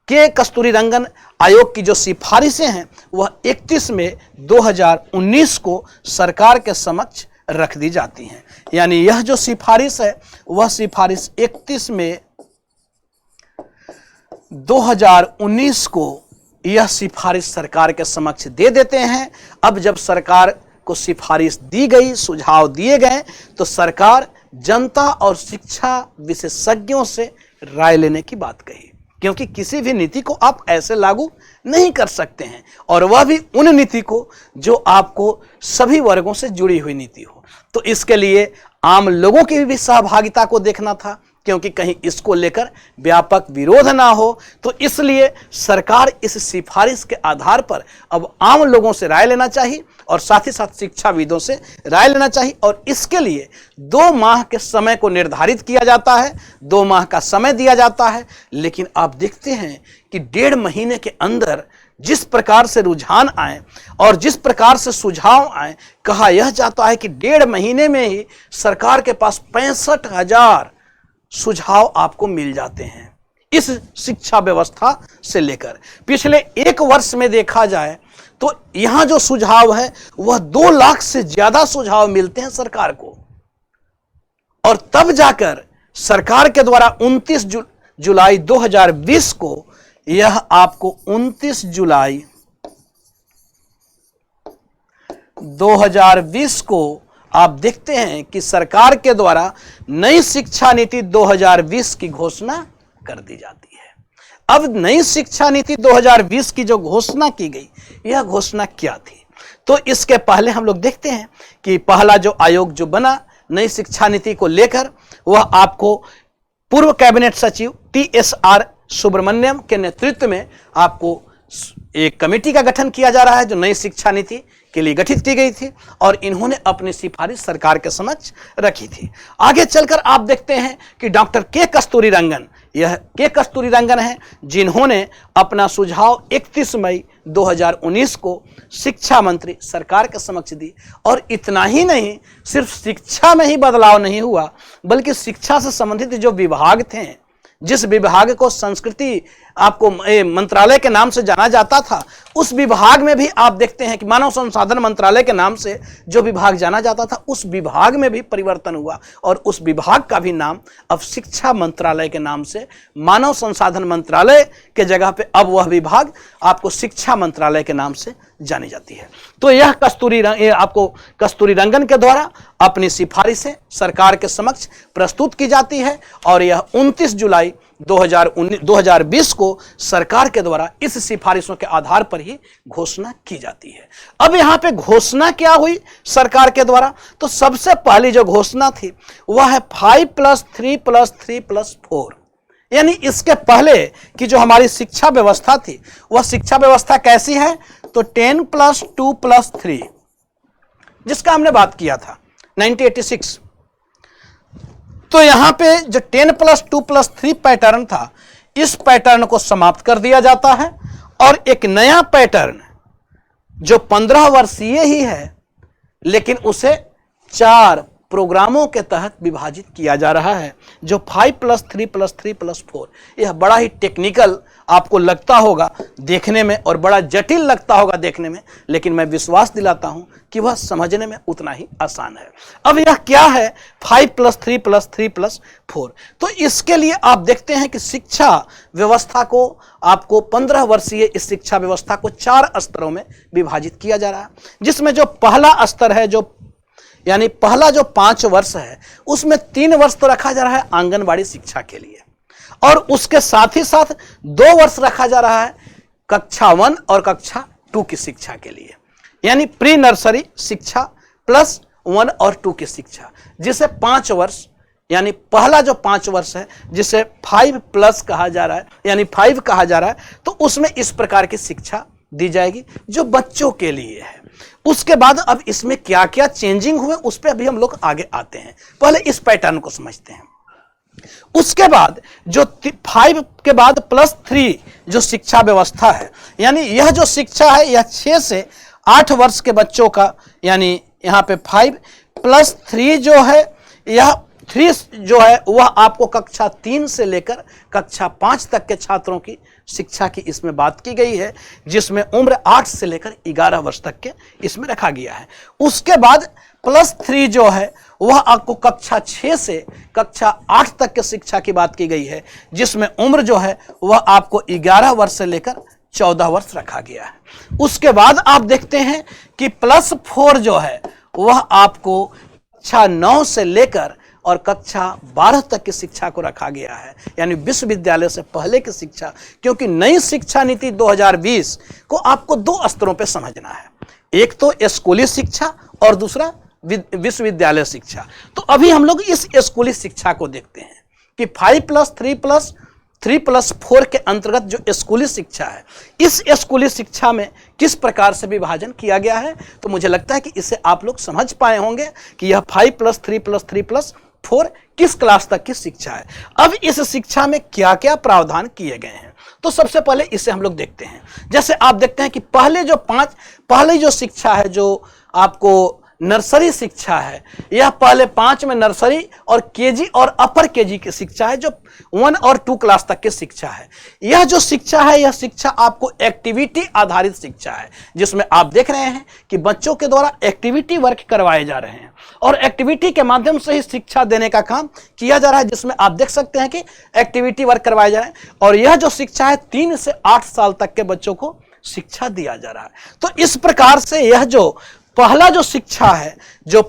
के कस्तूरी रंगन आयोग की जो सिफारिशें हैं वह 31 मई 2019 को सरकार के समक्ष रख दी जाती हैं। यानी यह जो सिफारिश है वह सिफारिश 31 मई 2019 को यह सिफारिश सरकार के समक्ष दे देते हैं। अब जब सरकार को सिफारिश दी गई, सुझाव दिए गए, तो सरकार जनता और शिक्षा विशेषज्ञों से राय लेने की बात कही, क्योंकि किसी भी नीति को आप ऐसे लागू नहीं कर सकते हैं, और वह भी उन नीति को जो आपको सभी वर्गों से जुड़ी हुई नीति हो। तो इसके लिए आम लोगों की भी सहभागिता को देखना था, क्योंकि कहीं इसको लेकर व्यापक विरोध ना हो। तो इसलिए सरकार इस सिफारिश के आधार पर अब आम लोगों से राय लेना चाहिए, और साथ ही साथ शिक्षाविदों से राय लेना चाहिए, और इसके लिए 2 माह के समय को निर्धारित किया जाता है, 2 माह का समय दिया जाता है। लेकिन आप देखते हैं कि 1.5 महीने के अंदर जिस प्रकार से रुझान आए और जिस प्रकार से सुझाव आए, कहा यह जाता है कि 1.5 महीने में ही सरकार के पास 65,000 सुझाव आपको मिल जाते हैं इस शिक्षा व्यवस्था से लेकर। पिछले 1 वर्ष में देखा जाए तो यहां जो सुझाव है वह 2 लाख से ज्यादा सुझाव मिलते हैं सरकार को, और तब जाकर सरकार के द्वारा 29 जुलाई 2020 को, यह आपको 29 जुलाई 2020 को आप देखते हैं कि सरकार के द्वारा नई शिक्षा नीति 2020 की घोषणा कर दी जाती है। अब नई शिक्षा नीति 2020 की जो घोषणा की गई, यह घोषणा क्या थी? तो इसके पहले हम लोग देखते हैं कि पहला जो आयोग जो बना नई शिक्षा नीति को लेकर, वह आपको पूर्व कैबिनेट सचिव TSR सुब्रमण्यम के नेतृत्व में आपको एक कमेटी का गठन किया जा रहा है जो नई शिक्षा नीति के लिए गठित की गई थी और इन्होंने अपनी सिफारिश सरकार के समक्ष रखी थी। आगे चलकर आप देखते हैं कि डॉक्टर के कस्तूरी रंगन, यह के कस्तूरी रंगन है जिन्होंने अपना सुझाव 31 मई 2019 को शिक्षा मंत्री सरकार के समक्ष दी। और इतना ही नहीं, सिर्फ शिक्षा में ही बदलाव नहीं हुआ, बल्कि शिक्षा से संबंधित जो विभाग थे, जिस विभाग को संस्कृति आपको मंत्रालय के नाम से जाना जाता था, उस विभाग में भी आप देखते हैं कि मानव संसाधन मंत्रालय के नाम से जो विभाग जाना जाता था, उस विभाग में भी परिवर्तन हुआ और उस विभाग का भी नाम अब शिक्षा मंत्रालय के नाम से, मानव संसाधन मंत्रालय के जगह पे अब वह विभाग आपको शिक्षा मंत्रालय के नाम से जानी जाती है। तो यह आपको कस्तूरी रंगन के द्वारा अपनी सिफारिशें सरकार के समक्ष प्रस्तुत की जाती है और यह 29 जुलाई 2020 को सरकार के द्वारा इस सिफारिशों के आधार पर ही घोषणा की जाती है। अब यहां पे घोषणा क्या हुई सरकार के द्वारा? तो सबसे पहली जो घोषणा थी वह है 5+3+3+4, यानी इसके पहले की जो हमारी शिक्षा व्यवस्था थी, वह शिक्षा व्यवस्था कैसी है? तो 10+2+3, जिसका हमने बात किया था 1986। तो यहां पे जो 10+2+3 पैटर्न था, इस पैटर्न को समाप्त कर दिया जाता है और एक नया पैटर्न जो 15 वर्षीय ही है, लेकिन उसे 4 प्रोग्रामों के तहत विभाजित किया जा रहा है, जो 5+3+3+4। यह बड़ा ही टेक्निकल आपको लगता होगा देखने में और बड़ा जटिल लगता होगा देखने में, लेकिन मैं विश्वास दिलाता हूं कि वह समझने में उतना ही आसान है। अब यह क्या है 5+3+3+4? तो इसके लिए आप देखते हैं कि शिक्षा व्यवस्था को आपको 15 वर्षीय इस शिक्षा व्यवस्था को 4 स्तरों में विभाजित किया जा रहा है, जिसमें जो पहला स्तर है, जो यानी पहला जो 5 वर्ष है, उसमें 3 वर्ष तो रखा जा रहा है आंगनबाड़ी शिक्षा के लिए और उसके साथ ही साथ 2 वर्ष रखा जा रहा है कक्षा 1 और कक्षा 2 की शिक्षा के लिए, यानी प्री नर्सरी शिक्षा प्लस 1 और 2 की शिक्षा, जिसे 5 वर्ष, यानी पहला जो 5 वर्ष है जिसे 5+ कहा जा रहा है, यानी 5 कहा जा रहा है, तो उसमें इस प्रकार की शिक्षा दी जाएगी जो बच्चों के लिए है। उसके बाद अब इसमें क्या क्या चेंजिंग हुए उस पर अभी हम लोग आगे आते हैं, पहले इस पैटर्न को समझते हैं। उसके बाद जो 5 के बाद +3 जो शिक्षा व्यवस्था है, यानी यह जो शिक्षा है यह 6 से 8 वर्ष के बच्चों का, यानी यहाँ पे 5+3 जो है, यह 3 जो है वह आपको कक्षा 3 से लेकर कक्षा 5 तक के छात्रों की शिक्षा की इसमें बात की गई है, जिसमें उम्र 8 से लेकर 11 वर्ष तक के इसमें रखा गया है। उसके बाद +3 जो है वह आपको कक्षा 6 से कक्षा 8 तक के शिक्षा की बात की गई है, जिसमें उम्र जो है वह आपको 11 वर्ष से लेकर 14 वर्ष रखा गया है। उसके बाद आप देखते हैं कि +4 जो है वह आपको कक्षा 9 से लेकर और कक्षा 12 तक की शिक्षा को रखा गया है, यानी विश्वविद्यालय से पहले की शिक्षा, क्योंकि नई शिक्षा नीति 2020 को आपको 2 स्तरों पे समझना है, एक तो स्कूली शिक्षा और दूसरा विश्वविद्यालय शिक्षा। तो अभी हम लोग इस स्कूली शिक्षा को देखते हैं कि 5+3+3+4 के अंतर्गत जो स्कूली शिक्षा है, इस स्कूली शिक्षा में किस प्रकार से विभाजन किया गया है। तो मुझे लगता है कि इससे आप लोग समझ पाए होंगे कि यह 5+3+3+4 किस क्लास तक की शिक्षा है। अब इस शिक्षा में क्या क्या प्रावधान किए गए हैं, तो सबसे पहले इसे हम लोग देखते हैं। जैसे आप देखते हैं कि पहले जो शिक्षा है, जो आपको नर्सरी शिक्षा है, यह पहले 5 में नर्सरी और केजी और अपर केजी की शिक्षा है, जो 1 और 2 क्लास तक की शिक्षा है। यह जो शिक्षा है, यह शिक्षा आपको एक्टिविटी आधारित शिक्षा है, जिसमें आप देख रहे हैं कि बच्चों के द्वारा एक्टिविटी वर्क करवाए जा रहे हैं और एक्टिविटी के माध्यम से ही शिक्षा देने का काम किया जा रहा है, जिसमें आप देख सकते हैं कि एक्टिविटी वर्क करवाए जा रहे हैं। और यह जो शिक्षा है 3 से 8 साल तक के बच्चों को शिक्षा दिया जा रहा है। तो इस प्रकार से यह जो पहला जो शिक्षा है, जो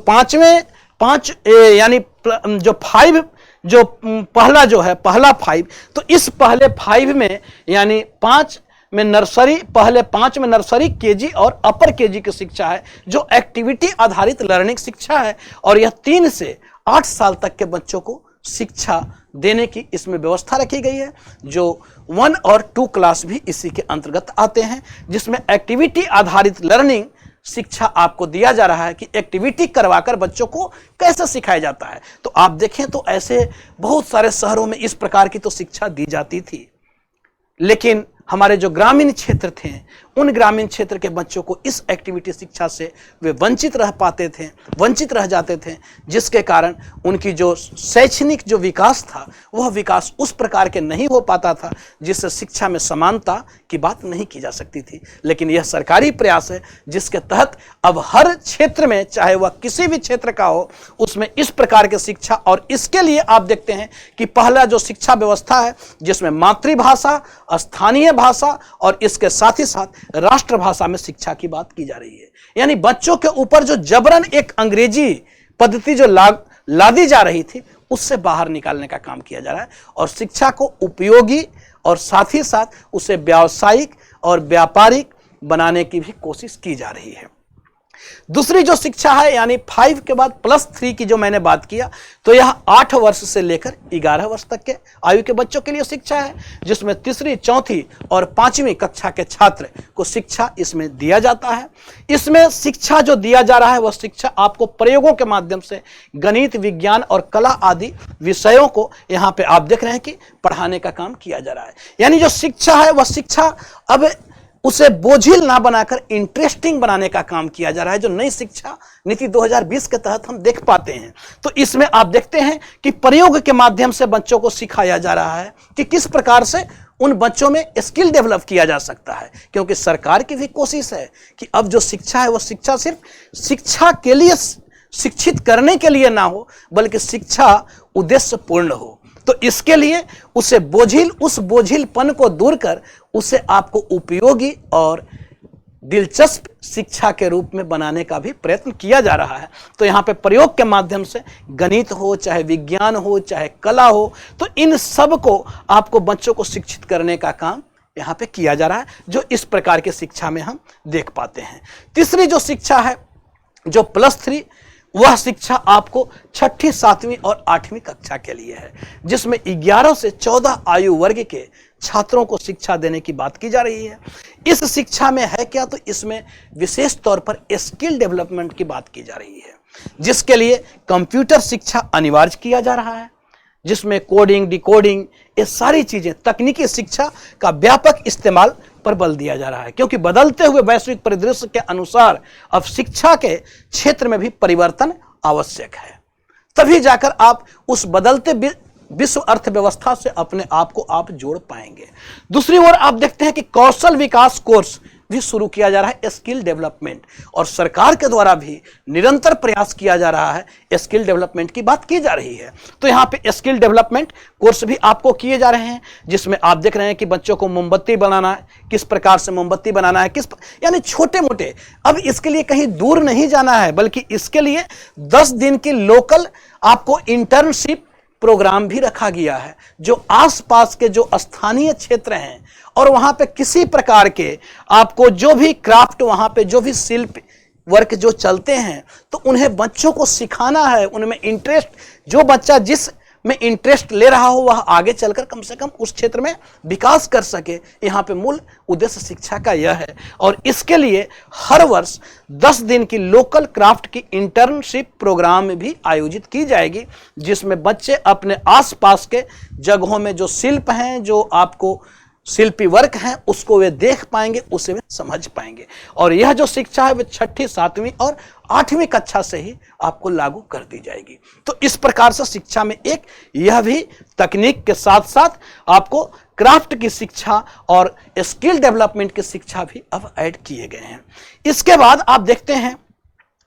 यानी जो 5, जो पहला जो है, पहला 5, तो इस पहले 5 में यानी 5 में नर्सरी, पहले 5 में नर्सरी, केजी और अपर केजी की शिक्षा है, जो एक्टिविटी आधारित लर्निंग शिक्षा है। और यह 3 से 8 साल तक के बच्चों को शिक्षा देने की इसमें व्यवस्था रखी गई है, जो 1 और 2 क्लास भी इसी के अंतर्गत आते हैं, जिसमें एक्टिविटी आधारित लर्निंग शिक्षा आपको दिया जा रहा है कि एक्टिविटी करवाकर बच्चों को कैसे सिखाया जाता है। तो आप देखें तो ऐसे बहुत सारे शहरों में इस प्रकार की तो शिक्षा दी जाती थी, लेकिन हमारे जो ग्रामीण क्षेत्र थे, उन ग्रामीण क्षेत्र के बच्चों को इस एक्टिविटी शिक्षा से वे वंचित रह जाते थे, जिसके कारण उनकी जो शैक्षणिक जो विकास था, वह विकास उस प्रकार के नहीं हो पाता था, जिससे शिक्षा में समानता की बात नहीं की जा सकती थी। लेकिन यह सरकारी प्रयास है, जिसके तहत अब हर क्षेत्र में, चाहे वह किसी भी क्षेत्र का हो, उसमें इस प्रकार की शिक्षा, और इसके लिए आप देखते हैं कि पहला जो शिक्षा व्यवस्था है, जिसमें मातृभाषा, स्थानीय भाषा और इसके साथ ही साथ राष्ट्रभाषा में शिक्षा की बात की जा रही है। यानी बच्चों के ऊपर जो जबरन एक अंग्रेजी पद्धति जो लादी जा रही थी, उससे बाहर निकालने का काम किया जा रहा है, और शिक्षा को उपयोगी और साथ ही साथ उसे व्यावसायिक और व्यापारिक बनाने की भी कोशिश की जा रही है। दूसरी जो शिक्षा है, यानी 5 के बाद +3 की जो मैंने बात किया, तो यह 8 वर्ष से लेकर 11 वर्ष तक के आयु के बच्चों के लिए शिक्षा है, जिसमें 3री, 4थी और 5वीं कक्षा के छात्र को शिक्षा इसमें दिया जाता है। इसमें शिक्षा जो दिया जा रहा है, वह शिक्षा आपको प्रयोगों के माध्यम से गणित, विज्ञान और कला आदि विषयों को यहाँ पे आप देख रहे हैं कि पढ़ाने का काम किया जा रहा है। यानी जो शिक्षा है, वह शिक्षा अब उसे बोझिल ना बनाकर इंटरेस्टिंग बनाने का काम किया जा रहा है, जो नई शिक्षा नीति 2020 के तहत हम देख पाते हैं। तो इसमें आप देखते हैं कि प्रयोग के माध्यम से बच्चों को सिखाया जा रहा है कि किस प्रकार से उन बच्चों में स्किल डेवलप किया जा सकता है, क्योंकि सरकार की भी कोशिश है कि अब जो शिक्षा है, वो शिक्षा सिर्फ शिक्षा के लिए, शिक्षित करने के लिए ना हो, बल्कि शिक्षा उद्देश्य पूर्ण हो। तो इसके लिए उस बोझिलपन को दूर कर उसे आपको उपयोगी और दिलचस्प शिक्षा के रूप में बनाने का भी प्रयत्न किया जा रहा है। तो यहाँ पे प्रयोग के माध्यम से गणित हो, चाहे विज्ञान हो, चाहे कला हो, तो इन सब को आपको बच्चों को शिक्षित करने का काम यहाँ पे किया जा रहा है, जो इस प्रकार की शिक्षा में हम देख पाते हैं। तीसरी जो शिक्षा है, जो +3, वह शिक्षा आपको 6ठी, 7वीं और 8वीं कक्षा के लिए है, जिसमें 11 से 14 आयु वर्ग के छात्रों को शिक्षा देने की बात की जा रही है। इस शिक्षा में है क्या, तो इसमें विशेष तौर पर स्किल डेवलपमेंट की बात की जा रही है, जिसके लिए कंप्यूटर शिक्षा अनिवार्य किया जा रहा है, जिसमें कोडिंग, डिकोडिंग, ये सारी चीजें, तकनीकी शिक्षा का व्यापक इस्तेमाल पर बल दिया जा रहा है, क्योंकि बदलते हुए वैश्विक परिदृश्य के अनुसार अब शिक्षा के क्षेत्र में भी परिवर्तन आवश्यक है। तभी जाकर आप उस बदलते विश्व अर्थव्यवस्था से अपने आप को आप जोड़ पाएंगे। दूसरी ओर आप देखते हैं कि कौशल विकास कोर्स भी शुरू किया जा रहा है, स्किल डेवलपमेंट, और सरकार के द्वारा भी निरंतर प्रयास किया जा रहा है, स्किल डेवलपमेंट की बात की जा रही है। तो यहाँ पे स्किल डेवलपमेंट कोर्स भी आपको किए जा रहे हैं, जिसमें आप देख रहे हैं कि बच्चों को मोमबत्ती बनाना है, किस प्रकार से मोमबत्ती बनाना है, यानी छोटे मोटे, अब इसके लिए कहीं दूर नहीं जाना है, बल्कि इसके लिए 10 दिन की लोकल आपको इंटर्नशिप प्रोग्राम भी रखा गया है, जो आसपास के जो स्थानीय क्षेत्र हैं और वहां पे किसी प्रकार के आपको जो भी क्राफ्ट, वहां पे जो भी शिल्प वर्क जो चलते हैं, तो उन्हें बच्चों को सिखाना है, उनमें इंटरेस्ट, जो बच्चा जिस में इंटरेस्ट ले रहा हो, वह आगे चलकर कम से कम उस क्षेत्र में विकास कर सके। यहाँ पे मूल उद्देश्य शिक्षा का यह है, और इसके लिए हर वर्ष 10 दिन की लोकल क्राफ्ट की इंटर्नशिप प्रोग्राम भी आयोजित की जाएगी, जिसमें बच्चे अपने आसपास के जगहों में जो शिल्प हैं, जो आपको शिल्पी वर्क हैं, उसको वे देख पाएंगे, उसे वे समझ पाएंगे। और यह जो शिक्षा है, वह 6ठी, 7वीं और 8वीं कक्षा से ही आपको लागू कर दी जाएगी। तो इस प्रकार से शिक्षा में एक यह भी तकनीक के साथ साथ आपको क्राफ्ट की शिक्षा और स्किल डेवलपमेंट की शिक्षा भी अब ऐड किए गए हैं। इसके बाद आप देखते हैं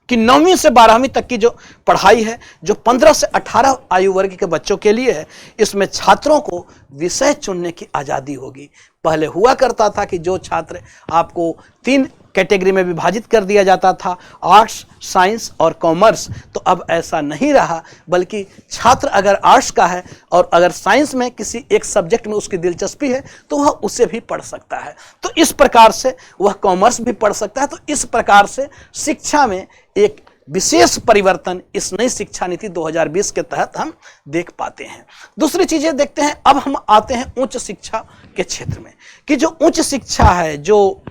कि 9वीं से 12वीं तक की जो पढ़ाई है, जो 15 से 18 आयु वर्ग के बच्चों के लिए है, इसमें छात्रों को विषय चुनने की आज़ादी होगी। पहले हुआ करता था कि जो छात्र आपको 3 कैटेगरी में विभाजित कर दिया जाता था, आर्ट्स, साइंस और कॉमर्स। तो अब ऐसा नहीं रहा, बल्कि छात्र अगर आर्ट्स का है और अगर साइंस में किसी एक सब्जेक्ट में उसकी दिलचस्पी है तो वह उसे भी पढ़ सकता है, तो इस प्रकार से वह कॉमर्स भी पढ़ सकता है। तो इस प्रकार से शिक्षा में एक विशेष परिवर्तन इस नई शिक्षा नीति 2020 के तहत हम देख पाते हैं। दूसरी चीजें देखते हैं। अब हम आते हैं उच्च शिक्षा के क्षेत्र में, कि जो उच्च शिक्षा है, जो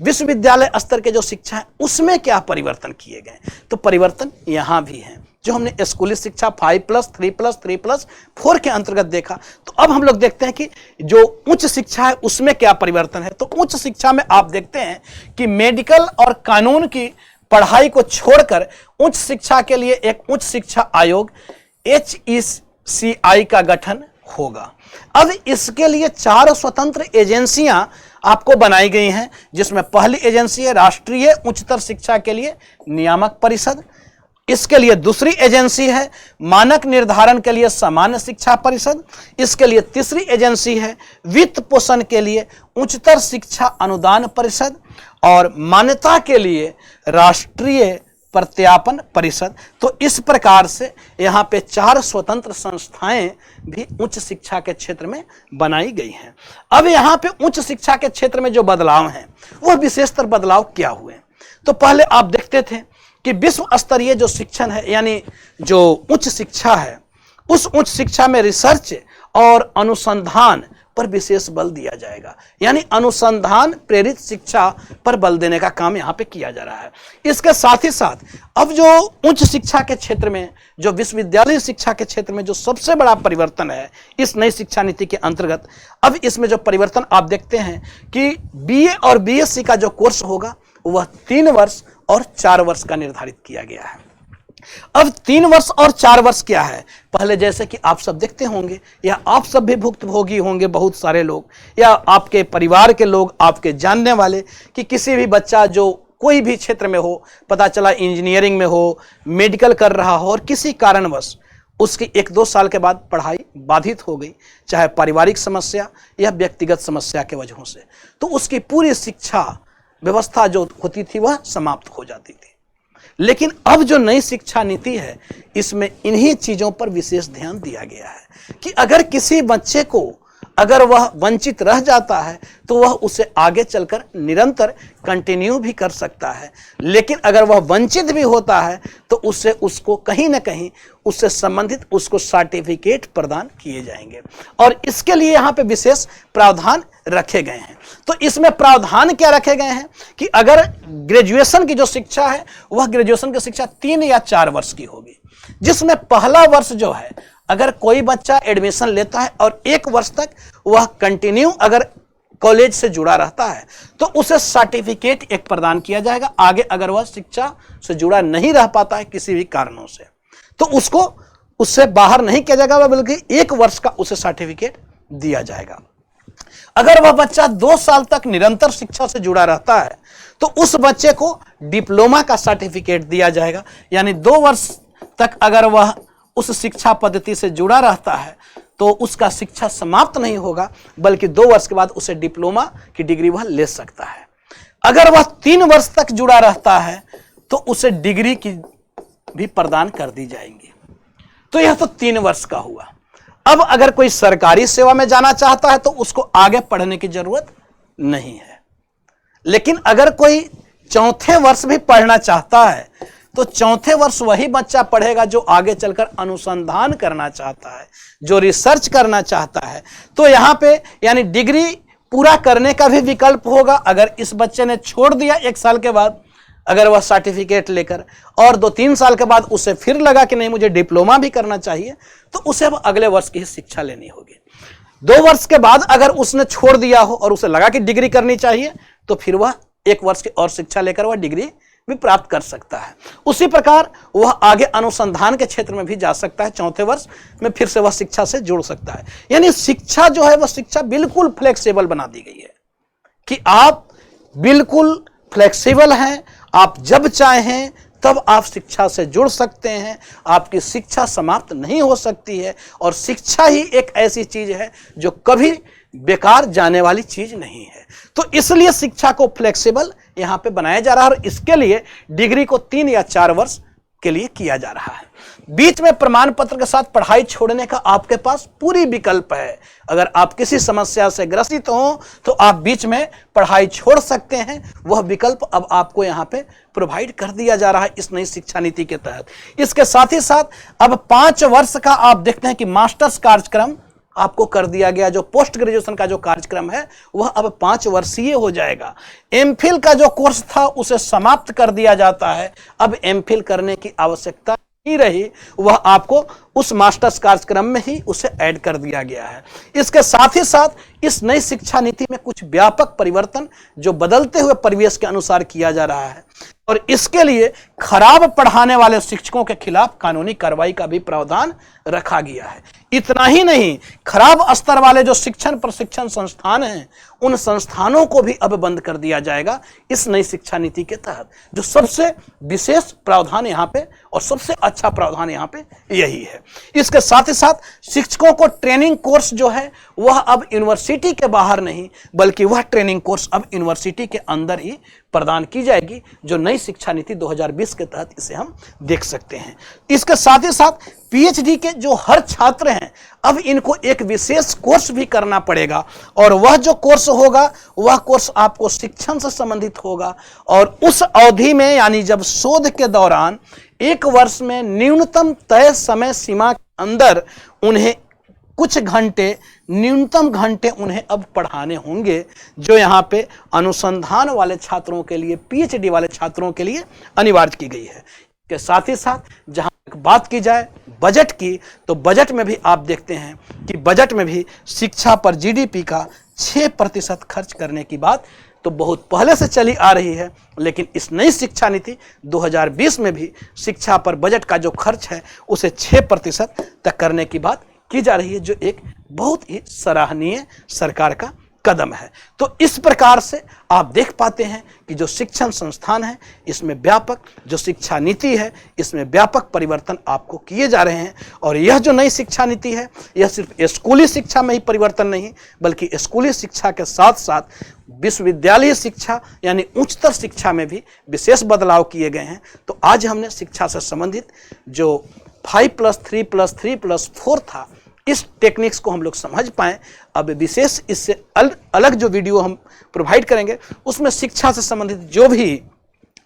विश्वविद्यालय स्तर के जो शिक्षा है, उसमें क्या परिवर्तन किए गए। तो परिवर्तन यहां भी है। जो हमने स्कूली शिक्षा 5+3+3+4 के अंतर्गत देखा, तो अब हम लोग देखते हैं कि जो उच्च शिक्षा है उसमें क्या परिवर्तन है। तो उच्च शिक्षा में आप देखते हैं कि मेडिकल और कानून की पढ़ाई को छोड़कर उच्च शिक्षा के लिए एक उच्च शिक्षा आयोग HECI का गठन होगा। अब इसके लिए 4 स्वतंत्र एजेंसियां आपको बनाई गई हैं, जिसमें पहली एजेंसी है राष्ट्रीय उच्चतर शिक्षा के लिए नियामक परिषद। इसके लिए दूसरी एजेंसी है मानक निर्धारण के लिए सामान्य शिक्षा परिषद। इसके लिए तीसरी एजेंसी है वित्त पोषण के लिए उच्चतर शिक्षा अनुदान परिषद और मान्यता के लिए राष्ट्रीय प्रत्यापन परिषद। तो इस प्रकार से यहाँ पे 4 स्वतंत्र संस्थाएं भी उच्च शिक्षा के क्षेत्र में बनाई गई हैं। अब यहाँ पे उच्च शिक्षा के क्षेत्र में जो बदलाव हैं वह विशेषतर बदलाव क्या हुए। तो पहले आप देखते थे कि विश्व स्तरीय जो शिक्षण है, यानी जो उच्च शिक्षा है, उस उच्च शिक्षा में रिसर्च और अनुसंधान पर विशेष बल दिया जाएगा, यानी अनुसंधान प्रेरित शिक्षा पर बल देने का काम यहाँ पे किया जा रहा है। इसके साथ ही साथ अब जो उच्च शिक्षा के क्षेत्र में, जो विश्वविद्यालय शिक्षा के क्षेत्र में जो सबसे बड़ा परिवर्तन है इस नई शिक्षा नीति के अंतर्गत, अब इसमें जो परिवर्तन आप देखते हैं कि BA और BSc का जो कोर्स होगा वह 3 वर्ष और 4 वर्ष का निर्धारित किया गया है। अब 3 वर्ष और 4 वर्ष क्या है। पहले जैसे कि आप सब देखते होंगे, या आप सब भी भुक्तभोगी होंगे, बहुत सारे लोग या आपके परिवार के लोग, आपके जानने वाले, कि किसी भी बच्चा जो कोई भी क्षेत्र में हो, पता चला इंजीनियरिंग में हो, मेडिकल कर रहा हो, और किसी कारणवश उसकी 1-2 साल के बाद पढ़ाई बाधित हो गई, चाहे पारिवारिक समस्या या व्यक्तिगत समस्या के वजहों से, तो उसकी पूरी शिक्षा व्यवस्था जो होती थी वह समाप्त हो जाती थी। लेकिन अब जो नई शिक्षा नीति है इसमें इन्हीं चीजों पर विशेष ध्यान दिया गया है कि अगर किसी बच्चे को अगर वह वंचित रह जाता है तो वह उसे आगे चलकर निरंतर कंटिन्यू भी कर सकता है, लेकिन अगर वह वंचित भी होता है तो उसको कहीं ना कहीं उससे संबंधित उसको सर्टिफिकेट प्रदान किए जाएंगे, और इसके लिए यहाँ पे विशेष प्रावधान रखे गए हैं। तो इसमें प्रावधान क्या रखे गए हैं कि अगर ग्रेजुएशन की जो शिक्षा है वह ग्रेजुएशन की शिक्षा 3 या 4 वर्ष की होगी, जिसमें पहला वर्ष जो है अगर कोई बच्चा एडमिशन लेता है और 1 वर्ष तक वह कंटिन्यू अगर कॉलेज से जुड़ा रहता है तो उसे सर्टिफिकेट एक प्रदान किया जाएगा। आगे अगर वह शिक्षा से जुड़ा नहीं रह पाता है किसी भी कारणों से तो उसको उससे बाहर नहीं किया जाएगा, बल्कि 1 वर्ष का उसे सर्टिफिकेट दिया जाएगा। अगर वह बच्चा 2 साल तक निरंतर शिक्षा से जुड़ा रहता है तो उस बच्चे को डिप्लोमा का सर्टिफिकेट दिया जाएगा, यानी 2 वर्ष तक अगर वह उस शिक्षा पद्धति से जुड़ा रहता है तो उसका शिक्षा समाप्त नहीं होगा, बल्कि 2 वर्ष के बाद उसे डिप्लोमा की डिग्री वह ले सकता है। अगर वह 3 वर्ष तक जुड़ा रहता है तो उसे डिग्री की भी प्रदान कर दी जाएंगी। तो यह तो 3 वर्ष का हुआ। अब अगर कोई सरकारी सेवा में जाना चाहता है तो उसको आगे पढ़ने की जरूरत नहीं है, लेकिन अगर कोई 4थे वर्ष भी पढ़ना चाहता है तो 4थे वर्ष वही बच्चा पढ़ेगा जो आगे चलकर अनुसंधान करना चाहता है, जो रिसर्च करना चाहता है। तो यहाँ पे यानी डिग्री पूरा करने का भी विकल्प होगा। अगर इस बच्चे ने छोड़ दिया 1 साल के बाद अगर वह सर्टिफिकेट लेकर, और 2-3 साल के बाद उसे फिर लगा कि नहीं मुझे डिप्लोमा भी करना चाहिए, तो उसे अब अगले वर्ष की शिक्षा लेनी होगी। 2 वर्ष के बाद अगर उसने छोड़ दिया हो और उसे लगा कि डिग्री करनी चाहिए तो फिर वह 1 वर्ष की और शिक्षा लेकर वह डिग्री भी प्राप्त कर सकता है। उसी प्रकार वह आगे अनुसंधान के क्षेत्र में भी जा सकता है, 4थे वर्ष में फिर से वह शिक्षा से जुड़ सकता है। यानी शिक्षा जो है वह शिक्षा बिल्कुल फ्लेक्सिबल बना दी गई है कि आप बिल्कुल फ्लेक्सिबल हैं, आप जब चाहें तब आप शिक्षा से जुड़ सकते हैं, आपकी शिक्षा समाप्त नहीं हो सकती है। और शिक्षा ही एक ऐसी चीज है जो कभी बेकार जाने वाली चीज नहीं है। तो इसलिए शिक्षा को फ्लेक्सिबल यहां पे बनाया जा रहा है और इसके लिए डिग्री को 3 या 4 वर्ष के लिए किया जा रहा है। बीच में प्रमाण पत्र के साथ पढ़ाई छोड़ने का आपके पास पूरी विकल्प है। अगर आप किसी समस्या से ग्रसित हो तो आप बीच में पढ़ाई छोड़ सकते हैं। वह विकल्प अब आपको यहाँ पे प्रोवाइड कर दिया जा रहा है इस नई शिक्षा नीति के तहत। इसके साथ ही साथ अब 5 वर्ष का आप देखते हैं कि मास्टर्स कार्यक्रम आपको कर दिया गया। जो पोस्ट ग्रेजुएशन का जो कार्यक्रम है वह अब 5 वर्षीय हो जाएगा। एमफिल का जो कोर्स था उसे समाप्त कर दिया जाता है। अब एमफिल करने की आवश्यकता नहीं रही, वह आपको उस मास्टर्स कार्यक्रम में ही उसे ऐड कर दिया गया है। इसके साथ ही साथ इस नई शिक्षा नीति में कुछ व्यापक परिवर्तन जो बदलते हुए परिवेश के अनुसार किया जा रहा है और इसके लिए खराब पढ़ाने वाले शिक्षकों के खिलाफ कानूनी कार्रवाई का भी प्रावधान रखा गया है। इतना ही नहीं, खराब स्तर वाले जो शिक्षण प्रशिक्षण संस्थान हैं उन संस्थानों को भी अब बंद कर दिया जाएगा इस नई शिक्षा नीति के तहत। जो सबसे विशेष प्रावधान यहाँ पे और सबसे अच्छा प्रावधान यहाँ पे यही है। इसके साथ ही साथ शिक्षकों को ट्रेनिंग कोर्स जो है वह अब यूनिवर्सिटी के बाहर नहीं बल्कि वह ट्रेनिंग कोर्स अब यूनिवर्सिटी के अंदर ही प्रदान की जाएगी। जो नई शिक्षा नीति 2020 के तहत इसे हम देख सकते हैं। इसके साथ ही साथ पीएचडी के जो हर छात्र हैं अब इनको एक विशेष कोर्स भी करना पड़ेगा और वह जो कोर्स होगा वह कोर्स आपको शिक्षण से संबंधित होगा और उस अवधि में यानी जब शोध के दौरान 1 वर्ष में न्यूनतम तय समय सीमा के अंदर उन्हें कुछ घंटे, न्यूनतम घंटे उन्हें अब पढ़ाने होंगे जो यहाँ पे अनुसंधान वाले छात्रों के लिए, पीएचडी वाले छात्रों के लिए अनिवार्य की गई है। के साथ ही साथ जहाँ बात की जाए बजट की तो बजट में भी आप देखते हैं कि बजट में भी शिक्षा पर जीडीपी का 6% खर्च करने की बात तो बहुत पहले से चली आ रही है, लेकिन इस नई शिक्षा नीति 2020 में भी शिक्षा पर बजट का जो खर्च है उसे 6% तक करने की बात की जा रही है, जो एक बहुत ही सराहनीय सरकार का कदम है। तो इस प्रकार से आप देख पाते हैं कि जो शिक्षण संस्थान है इसमें व्यापक, जो शिक्षा नीति है इसमें व्यापक परिवर्तन आपको किए जा रहे हैं। और यह जो नई शिक्षा नीति है यह सिर्फ स्कूली शिक्षा में ही परिवर्तन नहीं बल्कि स्कूली शिक्षा के साथ साथ विश्वविद्यालय शिक्षा यानी उच्चतर शिक्षा में भी विशेष बदलाव किए गए हैं। तो आज हमने शिक्षा से संबंधित जो 5+3+3+4 था इस टेक्निक्स को हम लोग समझ पाएं। अब विशेष इससे अलग जो वीडियो हम प्रोवाइड करेंगे उसमें शिक्षा से संबंधित जो भी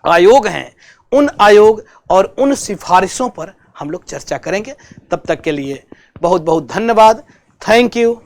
आयोग हैं उन आयोग और उन सिफारिशों पर हम लोग चर्चा करेंगे। तब तक के लिए बहुत बहुत धन्यवाद। Thank you.